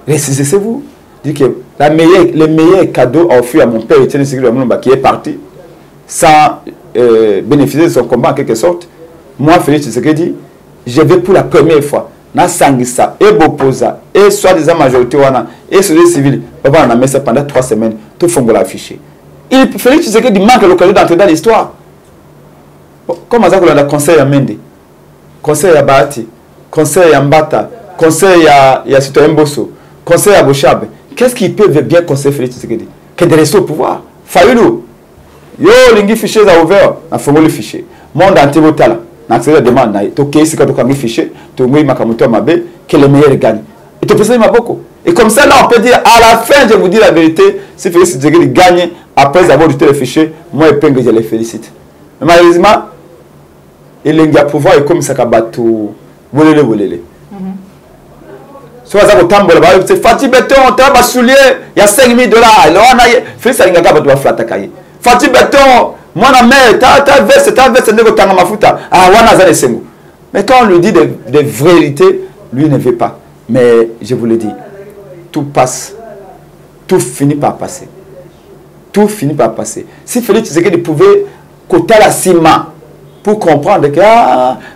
ressaisissez-vous. Dites que le meilleur cadeau offert à mon père, Etienne Tshisekedi qui est parti, sans bénéficier de son combat en quelque sorte. Moi, Félix Tshisekedi, je vais pour la première fois. Na sangisa et boposa et soi-disant majorité wana et société civile on a mis ça pendant 3 semaines tout fongola affiché. Il Félix Tshisekedi manque l'occasion d'entrer dans l'histoire. Comment ça que le conseil à Mende, conseil à Bahati, conseil à Mbata, conseil à citoyen Bosso, conseil à Bochabe. Qu'est-ce qui peut bien conseiller Félix Tshisekedi? Que de rester au pouvoir. Fayulu. Yo lingi fichier a ouvert, na fongola fichier. Monde entier votala. N'accéder à la demande, tu as un fichier, tu as un que le meilleur gagne. Et tu peux beaucoup. Et comme ça, là, on peut dire, à la fin, je vous dis la vérité, si Félix Tshisekedi gagne, après avoir jeté le fichier, moi, je peux que je les félicite. Mais malheureusement, il y a pouvoir et comme ça, volé. Soit ça, c'est Fatih Béton, tu as un soulier, il y a $5 000. Alors, on a fait ça, il y a un flatter. Fatih Béton, moi, la mère, ta veste, mais quand on lui dit des vérités, lui ne veut pas. Mais je vous le dis, tout passe. Tout finit par passer. Tout finit par passer. Si Félix Tshisekedi pouvait côté la ciment pour comprendre que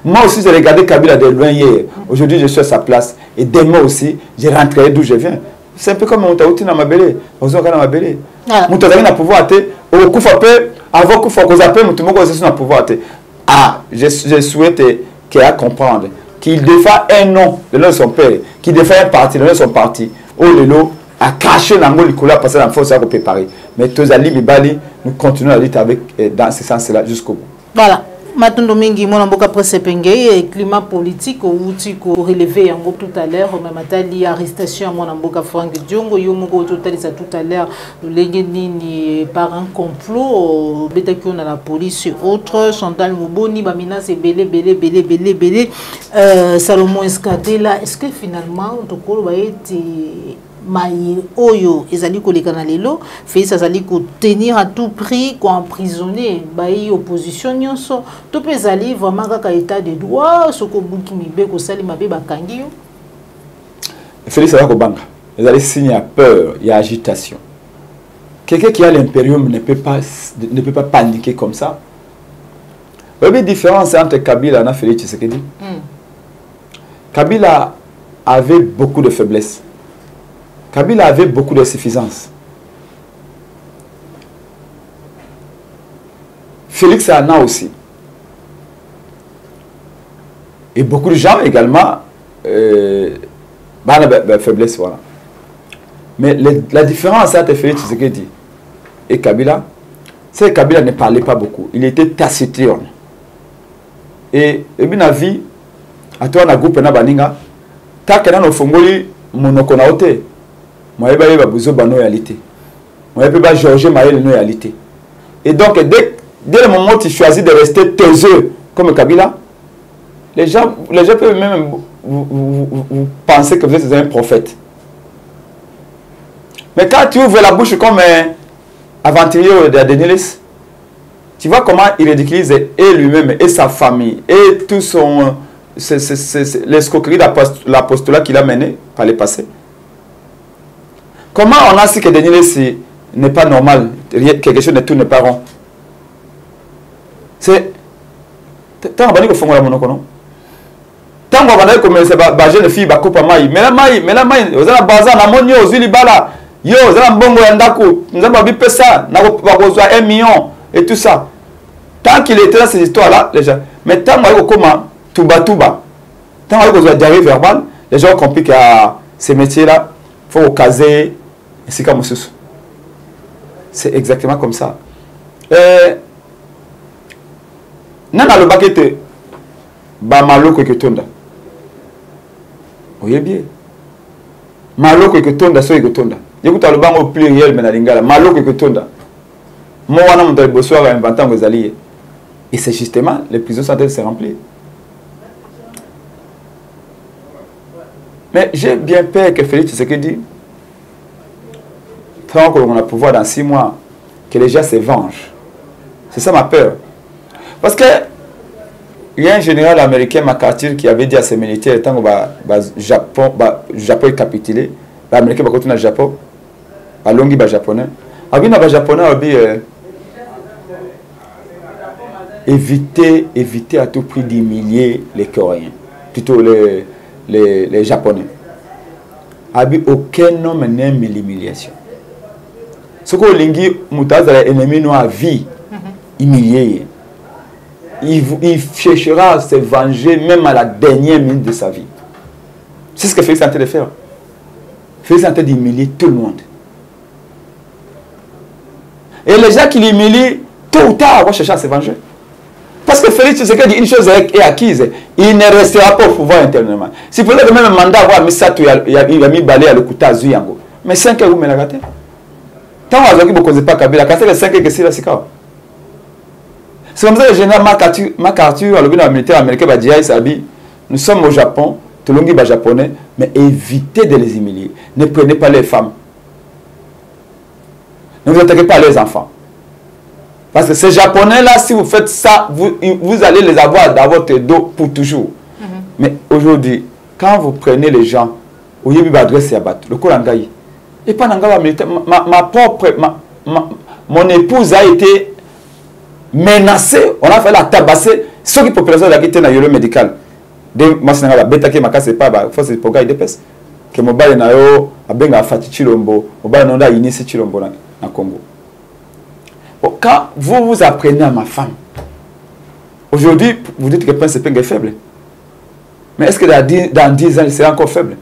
moi aussi j'ai regardé Kabila de loin hier. Aujourd'hui je suis à sa place. Et demain aussi, je rentrerai d'où je viens. C'est un peu comme Moutaouti dans ma belle. Moutaouti n'a pouvoir athée. Au coup peu. Avant qu'il faut que vous appelez tout le monde à pouvoir. Je souhaite qu'il a comprendre qu'il défend un nom de nom de son père, qu'il défend un parti, le nom de son parti. Oh lelo a caché l'angle Nicolas à passer dans la force à préparer. Mais tous Ali Bibali, nous continuons à lutter avec dans ce sens-là jusqu'au bout. Voilà. Matondo mingi mona mboka presse penge et climat politique ou tiko relevé yango tout à l'heure même atali arrestation mona mboka Franck Diongo yo moko totali ça tout à l'heure le nini par un complot betaki on a la police et autres Chantal Moboni ba menace belé Salomon Escadela est-ce que finalement tokolo ba été Maï Oyo, ezali koleka na lelo, Félix azali ko tenir à tout prix, ko emprisonner, bayi opposition nyonso, to pe ezali vraiment kaka état de droit, soko buki mibe ko sali mabe bakangi yo. Félix azali ko banga, ezali signe à peur, il y a agitation. Quelqu'un qui a l'impérium ne peut pas paniquer comme ça. Vous voyez la différence entre Kabila et Félix Tshisekedi? Kabila avait beaucoup de faiblesses. Kabila avait beaucoup de suffisance. Félix en a aussi. Et beaucoup de gens également, faiblesse, voilà. Mais la différence entre Félix Tshisekedi et Kabila, c'est que Kabila ne parlait pas beaucoup. Il était taciturne. Et bien la vie, à toi, on a groupe na baninga, tant que nous fongoli monokona ote, moi je vais besoin de réalité. Moi je vais Georges Maël de réalité. Et donc dès le moment où tu choisis de rester taiseux comme Kabila, les gens peuvent même vous penser que vous êtes un prophète. Mais quand tu ouvres la bouche comme un aventurier de Denis, tu vois comment il ridiculise et lui-même, et sa famille, et tout son... l'escroquerie l'apostolat qu'il a mené par le passé. Comment on a su que Denis n'est pas normal, quelque chose de tout n'est pas rond? C'est... Tant que vous avez mon tant que vous avez commencé à jeune fille, à couper maï, mais la maï, vous avez un bazar, la monnaie, vous avez bala, vous avez un bon goyandaku, vous avez un ça, vous avez 1 million et tout ça. Tant qu'il était dans ces histoires-là, les gens, mais tant que vous avez touba, tant que vous avez diarrhée verbale, les gens ont compris que ces métiers-là, il faut caser, et c'est comme ça. C'est exactement comme ça. Nana le baquette, ba maloko que tonda. Oye bien. Maloko que tonda so que tonda. Yekuta le bango pluriel mais na lingala maloko que tonda. Moi wana monta bosso a inventé ngo zali. Et c'est justement les prisons sont en train de se remplir. Mais j'ai bien peur que Félix Tshisekedi tant qu'on a pouvoir dans 6 mois que les gens se vengent. C'est ça ma peur. Parce que il y a un général américain, MacArthur, qui avait dit à ses militaires, tant que le Japon est capitulé, les Américains vont continuer au Japon, à longi les Japonais. Les Japonais éviter à tout prix d'humilier les Coréens, plutôt les Japonais. Aucun homme n'aime l'humiliation. Ce que l'ingé moutaz est ennemi nous à vie, humilié. Il cherchera à se venger même à la dernière minute de sa vie. C'est ce que Félix est en train de faire. Félix est en train d'humilier tout le monde. Et les gens qui l'humilient, tôt ou tard, vont chercher à se venger. Parce que Félix, c'est que une chose est acquise, il ne restera pas au pouvoir intérieurement. Si vous voulez même un mandat, avoir mis ça, il a mis balai à l'Okuta Zuyango. Mais 5 ans, vous me l'avez gâté. Tant que vous ne connaissez pas Kabila, quand c'est les 5 ans que c'est là, c'est quoi? C'est comme ça que le général MacArthur, le militaire américain, va dire nous sommes au Japon, tout le monde est japonais, mais évitez de les humilier. Ne prenez pas les femmes. Ne vous attaquez pas les enfants. Parce que ces Japonais-là, si vous faites ça, vous allez les avoir dans votre dos pour toujours. Mais aujourd'hui, quand vous prenez les gens, au Yébi Badresse Yabat, le Korangaï, et pas dans militaire, mon épouse a été menacé, on a fait la tabasser, ceux qui population qui étaient dans le médical. Moi, c'est la bêta qui m'a cassé pas, force de poga et de pes. Que mon bail n'a yo, a ben a fati chilombo, au bail n'a initié chilombo dans Congo. Quand vous apprenez à ma femme, aujourd'hui, vous dites que le prince est faible. Mais est-ce que dans 10 ans, il sera encore faible?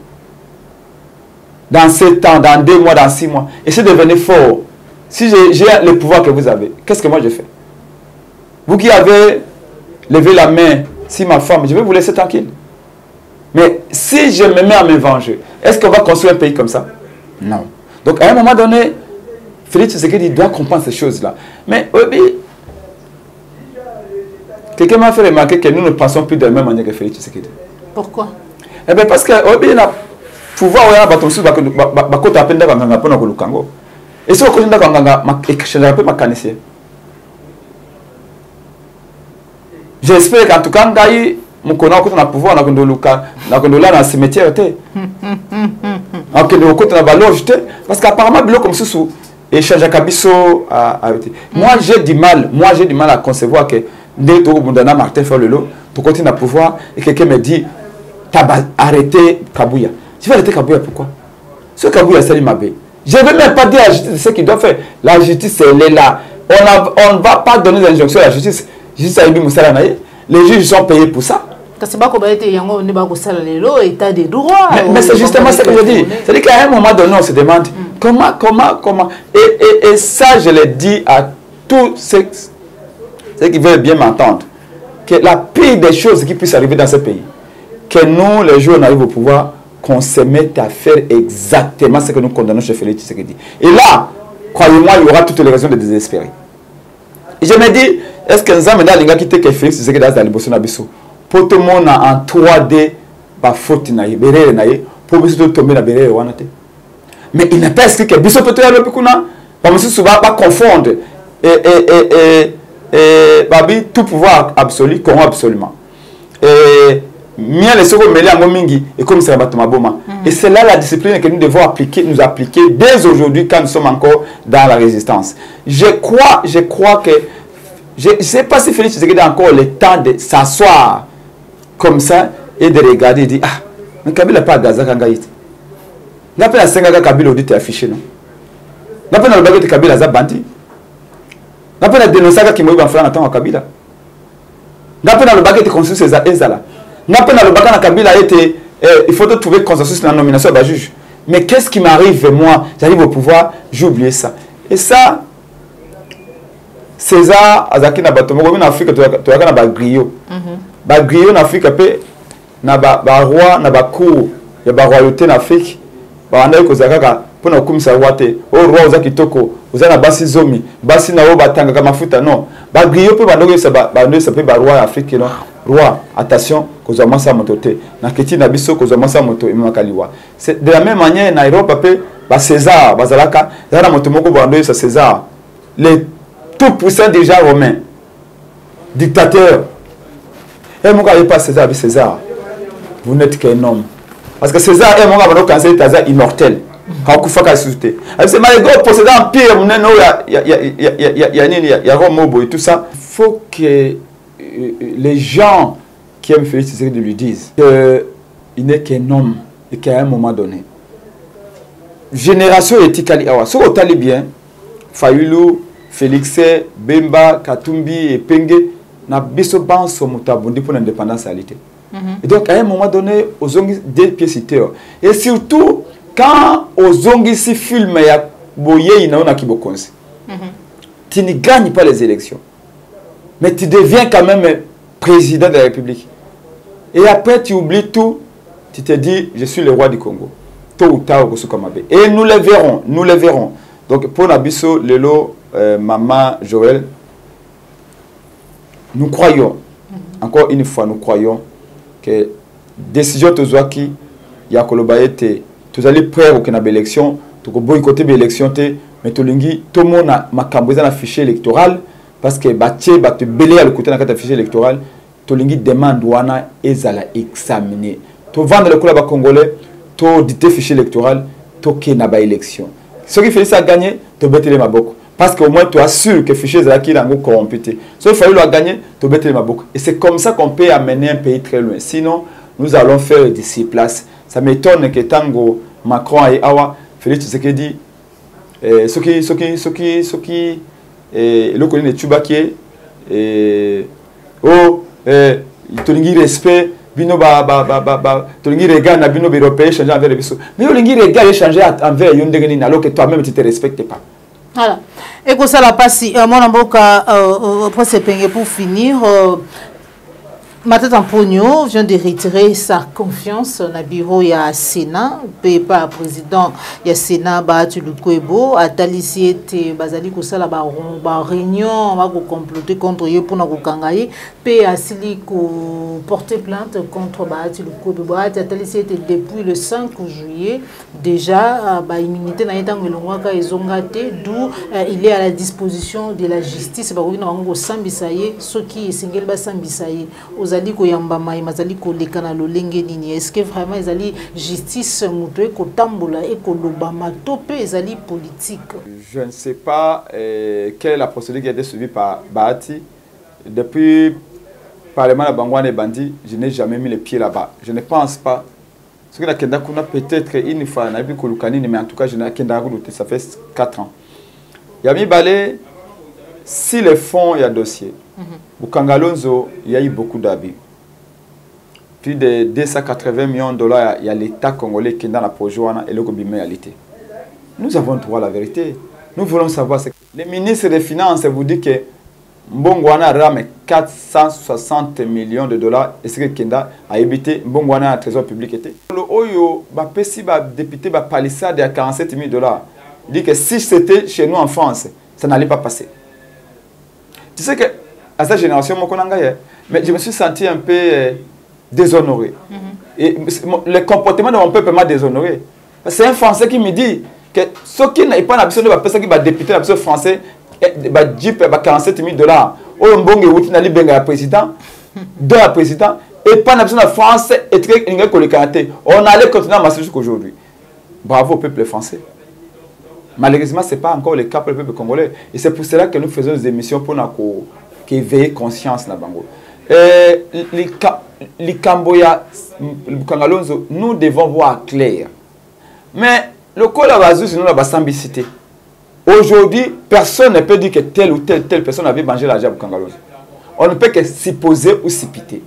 Dans 7 ans, dans 2 mois, dans 6 mois. Essayez de devenir fort. Si j'ai le pouvoir que vous avez, qu'est-ce que moi je fais? Vous qui avez levé la main, si ma femme, je vais vous laisser tranquille. Mais si je me mets à me venger, est-ce qu'on va construire un pays comme ça? Non. Donc à un moment donné, Félix Tshisekedi doit comprendre ces choses-là. Mais Obi, quelqu'un m'a fait remarquer que nous ne pensons plus de la même manière que Félix Tshisekedi. Pourquoi? Eh bien parce que Obi a pouvoir, il y a un bâton sous le côté à peine d'avoir un peu de Lukango. Et si on continue d'avoir un peu ma canicier. J'espère qu'en tout cas, mon connaît qu'on a pouvoir, on a dans le cimetière. Parce qu'apparemment, il comme sous échange à Kabiso. Moi, j'ai du mal à concevoir que dès que Martin fait le lot, pour continuer à pouvoir, et quelqu'un me dit, arrêtez Kabouya. Tu vas arrêter Kabouya, pourquoi? Ce Kabouya, c'est l'imabé. Je ne vais même pas dire à la justice ce qu'il doit faire. La justice, elle est là. on ne va pas donner des injonctions à la justice. Justice a eu les juges sont payés pour ça. Mais c'est justement ce que je dis. C'est-à-dire qu'à un moment donné, on se demande comment. Et ça, je l'ai dit à tous ceux qui veulent bien m'entendre, que la pire des choses qui puissent arriver dans ce pays, que nous, les jours, on arrive au pouvoir, qu'on se mette à faire exactement ce que nous condamnons chez Félix Tshisekedi. Et là, croyez-moi, il y aura toutes les raisons de désespérer. Et je me dis, est-ce que nous avons dit que Félix Tshisekedi a dans le Nabiso pour tout le monde en 3D, par faute, pour que tomber dans le mais il n'est pas écrit que Bisso peut être le Pikuna, parce que souvent pas confondre tout pouvoir absolu, qu'on absolument. Et bien les secondes mêlés à Momingi et comme ça va et c'est là la discipline que nous devons nous appliquer dès aujourd'hui quand nous sommes encore dans la résistance. Je crois que je ne sais pas si Félix Tshisekedi a encore le temps de s'asseoir comme ça et de regarder et dire ah mais Kabila pas Gaza Kangaït. N'a pas la Sengaga Kabila audit affiché non. N'a pas le baguette de Kabila za bandi. N'a pas la dénonçaga qui m'a fait en temps à Kabila. N'a pas le baguette de consensus ezala. N'a pas le baguette de Kabila été il faut trouver consensus dans la nomination de juge. Mais qu'est-ce qui m'arrive moi, j'arrive au pouvoir, j'ai oublié ça. Et ça César azaki na bato moko na Afrique to yaka na ba griot. Ba griot na Afrique pe na ba roi na ba cour ya ba royauté na Afrique. Ba anda ko zakaka pona kumisa wate. O roi ozaki toko, ozana basi zomi, basi na o batanga ka mafuta non. Ba griot pe ba ndoko sa ba ndo sa pe ba roi Afrique non. Roi, attention, kozwa masa motote. Na keti na biso kozwa masa moto imakaliwa. C'est de la même manière na Europe pe ba César, bazalaka, zana moto moko ba ndo sa César. Les tout puissant déjà romain, dictateur. Et mon gars, il pas César avec César. Vous n'êtes qu'un homme. Parce que César est mon gars, quand c'est César immortel. Quand vous faites sauter. C'est malgré le possédant empire, il y a Rome et tout ça. Il faut que les gens qui aiment Félix Tshisekedi lui disent qu'il n'est qu'un homme et qu'à un moment donné, génération éthique, si vous allez bien, Fayulu, Félix, Bemba, Katumbi et Penge, na biso banso mutabundi pour l'indépendance à l'été. Et donc à un moment donné, aux ongi des pièces. Et surtout, quand aux ongi si filment ya boye inaona kibokonzi, tu ne gagnes pas les élections. Mais tu deviens quand même président de la République. Et après tu oublies tout, tu te dis, je suis le roi du Congo. Tôt ou tard, et nous les verrons, nous les verrons. Donc pour Nabiso, Lelo, Maman Joël, nous croyons, encore une fois, nous croyons que décision Tozwaki, Yakolobaete, tu allez prêt au Kenab élection, tu vas boycotter l'élection, mais tu lingi, tout le monde a camboisé un fichier électoral, parce que Batie, tu belé à le côté d'un fichier électoral, tu lingi demande douana et zala examiner. Tu vends le club congolais, tu dis fichier électoral, tu Kenaba élection. Ce qui fait ça gagner, tu bêtes les maboko. Parce qu'au moins tu assures que le fichier est corrompu. So, il fallait le gagner, tu bêtes les maboko. Et c'est comme ça qu'on peut amener un pays très loin. Sinon, nous allons faire d'ici place. Ça m'étonne que Tango, Macron et Awa, Félix Tshisekedi, ce qui, le colonel de Tchoubaké, il te respect. Bino tolingi regard na bino européen changer envers les biso mais olingi regard échanger envers yondengeni alors que toi-même tu te respectes pas. Voilà. Et que ça la passe mon mboka après c'est pour finir Matata Mpogno vient de retirer sa confiance dans le bureau du Sénat, pas président du Sénat, Bahati Lukwebo, a talisé te bazali kosala ba réunion, va comploter contre eux pour na kokangaye, pe asili ko porter plainte contre Bahati Lukwebo. Bahati a talisé te depuis le 5 juillet déjà ba immunité na etango longwaka ezongate d'où il est à la disposition de la justice ba ko na ngo sambisaye soki esengeli ba sambisaye ozali ko yamba mai mazali ko lekana lolenge nini est-ce que vraiment ezali justice muto ko tambola et ko lobama topé ezali politique. Je ne sais pas quelle est la procédure qui a été suivie par Bahati depuis Parlement de Bangouane et Bandi. Je n'ai jamais mis les pieds là-bas. Je ne pense pas. Ce que la Kenda Kuna peut-être une fois n'a vu Kolukani, mais en tout cas je n'ai Kenda Kuna, ça fait 4 ans. Yami Balé si les fonds, il y a dossier. Bukangalonzo, il y a eu beaucoup d'abus. Plus de 280 millions de dollars, il y a l'État congolais qui est dans la projet et le Gobimé à l'été. Nous avons droit à la vérité. Nous voulons savoir. Les ministres des Finances vous disent que Mbongwana rame 460 millions de dollars et ce que Kenda a évité Mbongwana à trésor public était. Le Oyo, si le député va palissade à 47 000 dollars, il dit que si c'était chez nous en France, ça n'allait pas passer. Tu sais que à cette génération, mais je me suis senti un peu déshonoré. Et le comportement de mon peuple m'a déshonoré. C'est un Français qui me dit que ce qui n'est pas l'habitude de la personne qui va député l'habitude français, va Jeep 47 000 dollars. Ou un bon gouvernement n'a pas président, de la président, et pas l'habitude de la France et très collecté. On allait continuer à marcher jusqu'aujourd'hui. Bravo au peuple français. Malheureusement, ce n'est pas encore le cas pour le peuple congolais. Et c'est pour cela que nous faisons des émissions pour éveiller conscience. Les Camboya, nous devons voir clair. Mais le col à Bazou, c'est nous la sambicité. Aujourd'hui, personne ne peut dire que telle ou telle personne avait mangé l'argent pour Kangalonzo. On ne peut que supposer ou supiter.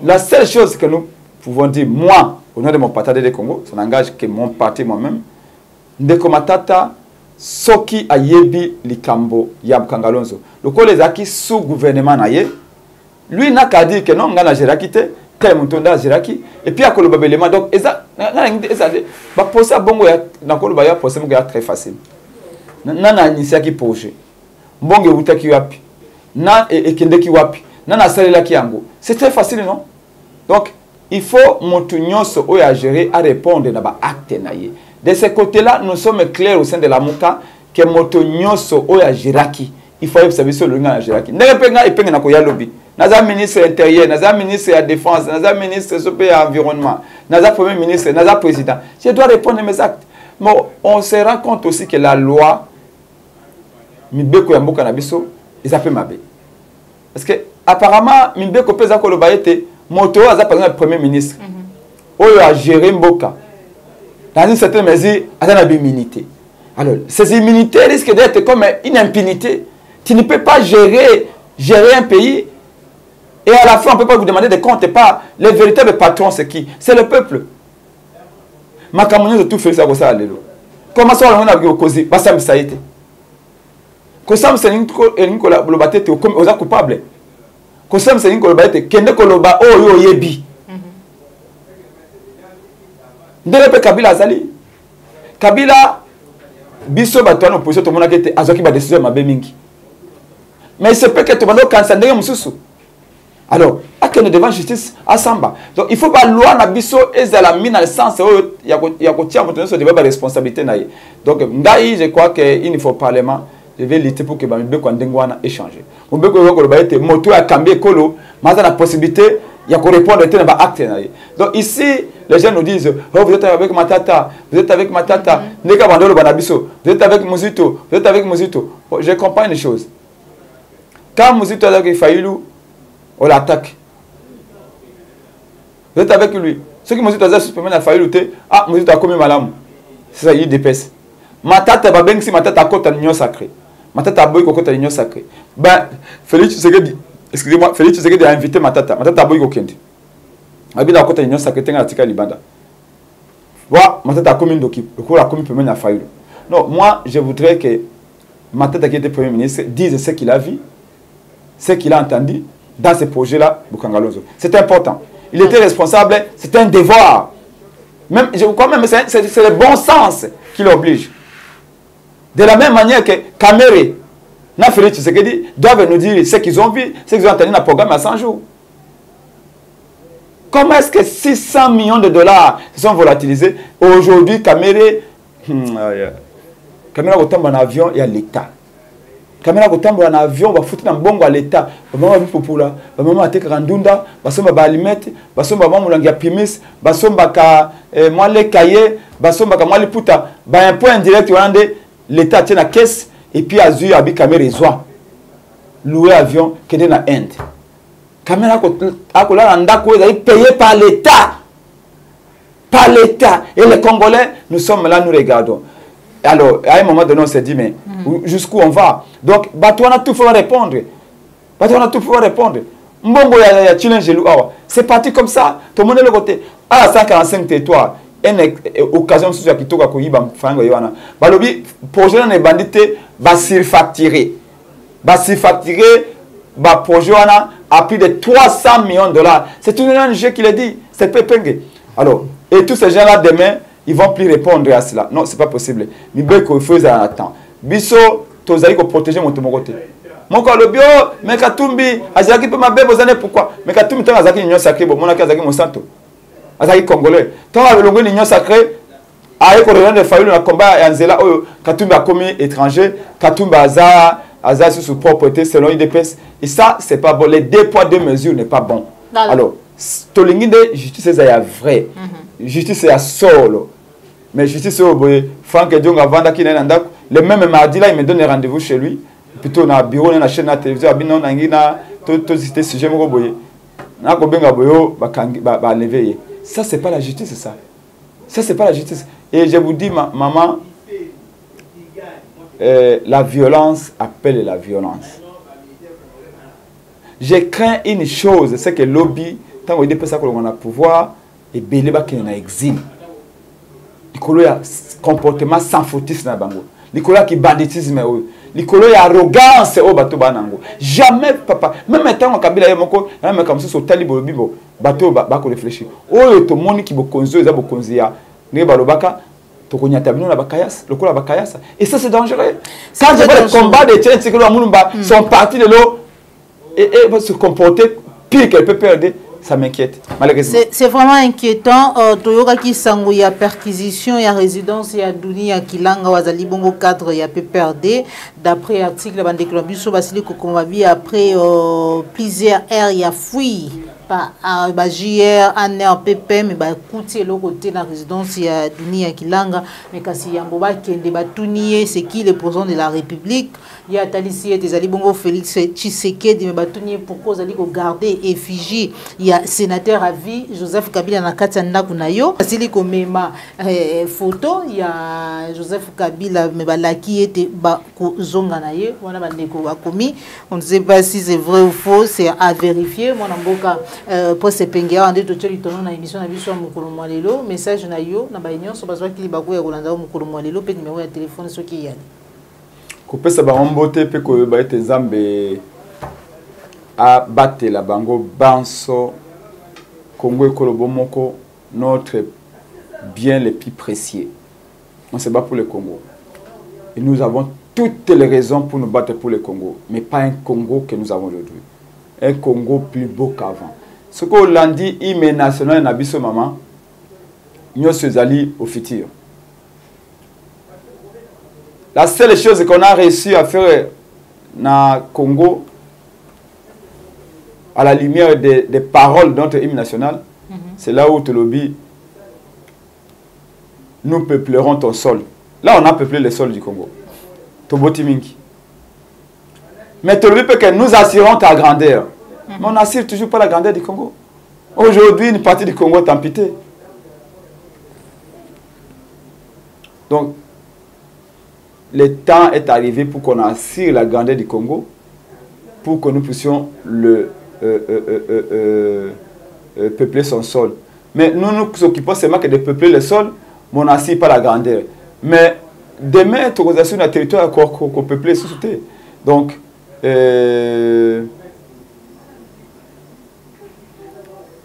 La seule chose que nous pouvons dire, moi, au nom de mon parti de Congo, ça n'engage que mon parti moi-même, Ndekomatata, Soki Ayebi Likambo Yab Kangalonzo. Le col les acquis sous gouvernement naïe. Lui n'a qu'à dire que non, on a Géraki, tel montonda Géraki, et puis à Kolobabelema. Donc, poser à Bongo, dans Kolobaya, poser très facile. Nana Nisia qui projet. Mbonge Wuta qui wapi. Na Ekende qui wapi. Nana Salela qui ango. C'est très facile, non? Donc, il faut Montunyoso ou à gérer, à répondre dans l'acte naïe. De ce côté-là, nous sommes clairs au sein de la Mouka que Montunyoso ou à Géraki. Il faut observer sur le nom de Géraki. N'est pas un peu de lobby. Naza ministre intérieur, Naza ministre de la défense, Naza ministre de l'environnement, Naza premier ministre, Naza président. Je dois répondre à mes actes. Mais on se rend compte aussi que la loi, Mibeko Yambo Kanabiso, ils appellent Mabé. Parce que apparemment, Mibeko Pesa Kolobaete, Moto a par exemple le premier ministre. Oyo a géré Mboka. Dans une certaine mesure, il y a une immunité. Alors, ces immunités risquent d'être comme une impunité. Tu ne peux pas gérer un pays et à la fin, on ne peut pas vous demander des comptes. Pas les véritables patrons, c'est qui? C'est le peuple. Ma campagne de tout fait ça. Comment ça, on a vu au cause? Bassam Saïté. Kosam c'est une collaborateur aux coupables. Kosam c'est une collaborateur. Kende Koloba, oh yo yebi. Ndelepe Kabila Azali. Kabila, biso batouane opposition, tout le monde a été azoki ba décision ma bémingi. Mais il se peut que tout le monde cancer ndenge mususu. Alors, à que nous devons justice à Samba. Donc, il faut que la loi n'abisso et la mine dans le sens où il y a sur des responsabilités. Donc, je crois qu'il faut parlement de lutter pour que Bamibeko Ndengwana échange. Mbeko être moto à cambier colo, mais la possibilité il y a qu'on répondre à acte. Donc ici, les gens nous disent oh, vous êtes avec Matata, vous êtes avec Matata, Neka Bandolo Banabiso, vous êtes avec Muzito, vous êtes avec Muzito. Je comprends une chose. Quand Muzito est avec Faïlou, on l'attaque. Vous êtes avec lui. Ceux qui m'ont dit que vous avez failli lutter, ah, vous êtes commis malam. C'est ça, il dépasse. Ma tante va bien si ma tante a côté à l'union sacrée. Ma tante a boy côté à l'union sacrée. Ben, Félix Tshisekedi, excusez-moi, Félix Tshisekedi a invité ma tante. Ma tante a boy côté. Abi la côté à l'union sacrée, tenga la tika libanda. Voilà, ma tante a commis d'oki. Le coup, la commis peut mener à failli. Non, moi, je voudrais que ma tante qui était Premier ministre dise ce qu'il a vu, ce qu'il a entendu dans ce projet-là, Bukangalonzo. C'est important. Il était responsable, c'est un devoir. Même, je crois même que c'est le bon sens qui l'oblige. De la même manière que Kamere, Félix Tshisekedi doivent nous dire ce qu'ils ont vu, ce qu'ils ont entendu dans le programme à 100 jours. Comment est-ce que 600 millions de dollars sont volatilisés? Aujourd'hui, Kamere, Kamere autant en avion, il y a l'État. Kamera kotambo en avion va foutre dans bongo à l'état maman va popula maman atek randunda basomba ba alimete basomba ba mulangia pimis basomba ka mwale kaye basomba ka mwale puta ba un point indirect wande l'état tient la caisse et puis azu abi caméra ezwa louer avion kende na Inde caméra ko akola ndako ezali payé par l'état et les Congolais nous sommes là nous regardons. Alors à un moment donné on s'est dit mais jusqu'où on va. Donc, on a tout fait répondre. On a tout fait répondre. Mbongo ya challenge lu awa. C'est parti comme ça. Tout le monde est le côté. Ah, 145 territoires. Une occasion sur qui toka ko yiba mfango yoana. Balobi projet na bandité ba surfacturé. Ba surfacturé ba projet wana à plus de 300 millions de dollars. C'est tout un jeu qui l'a dit. C'est Pepenge. Alors, et tous ces gens-là demain, ils vont plus répondre à cela. Non, c'est pas possible. Mais il faut attendre. Biso, tozali ko protéger mon côté. Mon ko le bio, mais Katumbi, azaki pe mabe bozane pourquoi? Mais Katumbi tant azaki union sacrée, bon mon azaki Monsanto. Azaki congolais. Tant avec le union sacrée, avec le revenu de Fayulu na combat en Zela, Katumbi a commis étranger, Katumbi aza sur sa propreté selon IDPS. Et ça, c'est pas bon. Les deux poids, deux mesures n'est pas bon. Alors, tolingi de justice est vrai. Justice est solo. Mais justice est au Franck Diong avant qu'il n'ait le même mardi là, il me donne rendez-vous chez lui. Plutôt dans le bureau, dans la chaîne de la télévision, dans tout ce sujet, ça, c'est pas la justice, ça. Ça, c'est pas la justice. Et je vous dis, maman, la violence appelle la violence. Je crains une chose, c'est que le lobby, tant qu'on dit que on a pouvoir, et belé ba qui en exil. Il y a comportement sans fautisme dans bango. Il y a banditisme. Il y a arrogance au bateau banango. Jamais papa, même étant en Kabila yamoko, même comme ça sur talibo bibo, bateau ba ko réfléchir. Oh to moni ki bo konzo eza bo konzia. Ne balobaka to konyata bino na bakayas, lokola bakayas. Et ça c'est dangereux. Quand je vois le combat des Tchèques que l'Amulumba sont partis de l'eau et vont se comporter pire qu'elle peut perdre. Ça m'inquiète, malheureusement. C'est vraiment inquiétant. Toyoka qui sango ya perquisition ya résidence ya Duni ya Kilanga wazali bongo cadre ya PPRD d'après article bandeklo biso basili ko komabi après plusieurs heures ya fouille ba JR ANR PPM ba kuti le côté la résidence ya Duni ya Kilanga mais kasi yango ba kende batunier c'est qui le président de la République ya talisi des ali bongo Félix Tshisekedi mais batunier pourquoi zali ko garder effigie ya sénateur à vie Joseph Kabila na kati ndaku na yo asili ko mema photo ya Joseph Kabila me balaki ete ba ko zonga na ye wana bandeko bakomi on ne sait pas si c'est vrai ou faux, c'est à vérifier mona mboka pour se pengia ande to toli tono na émission na biso mukulu mwalelo message na yo na ba union so bazwa kili bako ya kolanda mukulu mwalelo pe numéro ya téléphone soki yali kopesa ba mbote pe ko ba ete Nzambe a battre la bango banso Congo et Kolobomoko, notre bien le plus précieux. On se bat pour le Congo. Et nous avons toutes les raisons pour nous battre pour le Congo. Mais pas un Congo que nous avons aujourd'hui. Un Congo plus beau qu'avant. Ce qu'on l'a dit, il national nabiso maman, nous sommes allés au futur. La seule chose qu'on a réussi à faire dans le Congo, à la lumière des paroles de notre hymne national, c'est là où Tolobi, nous peuplerons ton sol. Là, on a peuplé le sol du Congo. Toboti Mingi. Mais Tolobi peut que nous assurons ta grandeur. Mais on n'assure toujours pas la grandeur du Congo. Aujourd'hui, une partie du Congo est amputée. Donc, le temps est arrivé pour qu'on assure la grandeur du Congo, pour que nous puissions le peupler son sol. Mais nous nous occupons seulement que de peupler le sol, mais on n'assure pas la grandeur. Mais demain, tu as un territoire qu'on peuple sous terre. Donc,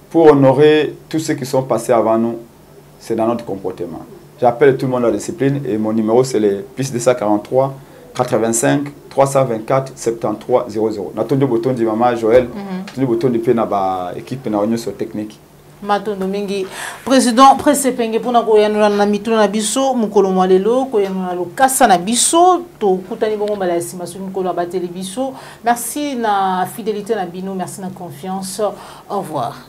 pour honorer tous ceux qui sont passés avant nous, c'est dans notre comportement. J'appelle tout le monde à la discipline et mon numéro c'est le plus 243 85 324 73 00. Natondo bouton di maman Joël, le bouton de pena ba équipe na réunion sur technique. Matondo mingi président presse penge pona ko yanula na mituna na biso mukolo mwalelo ko yanula lokasa na biso to kutani bongo bala sima so mukolo ba biso. Merci na fidélité na bino, merci na confiance. Au revoir.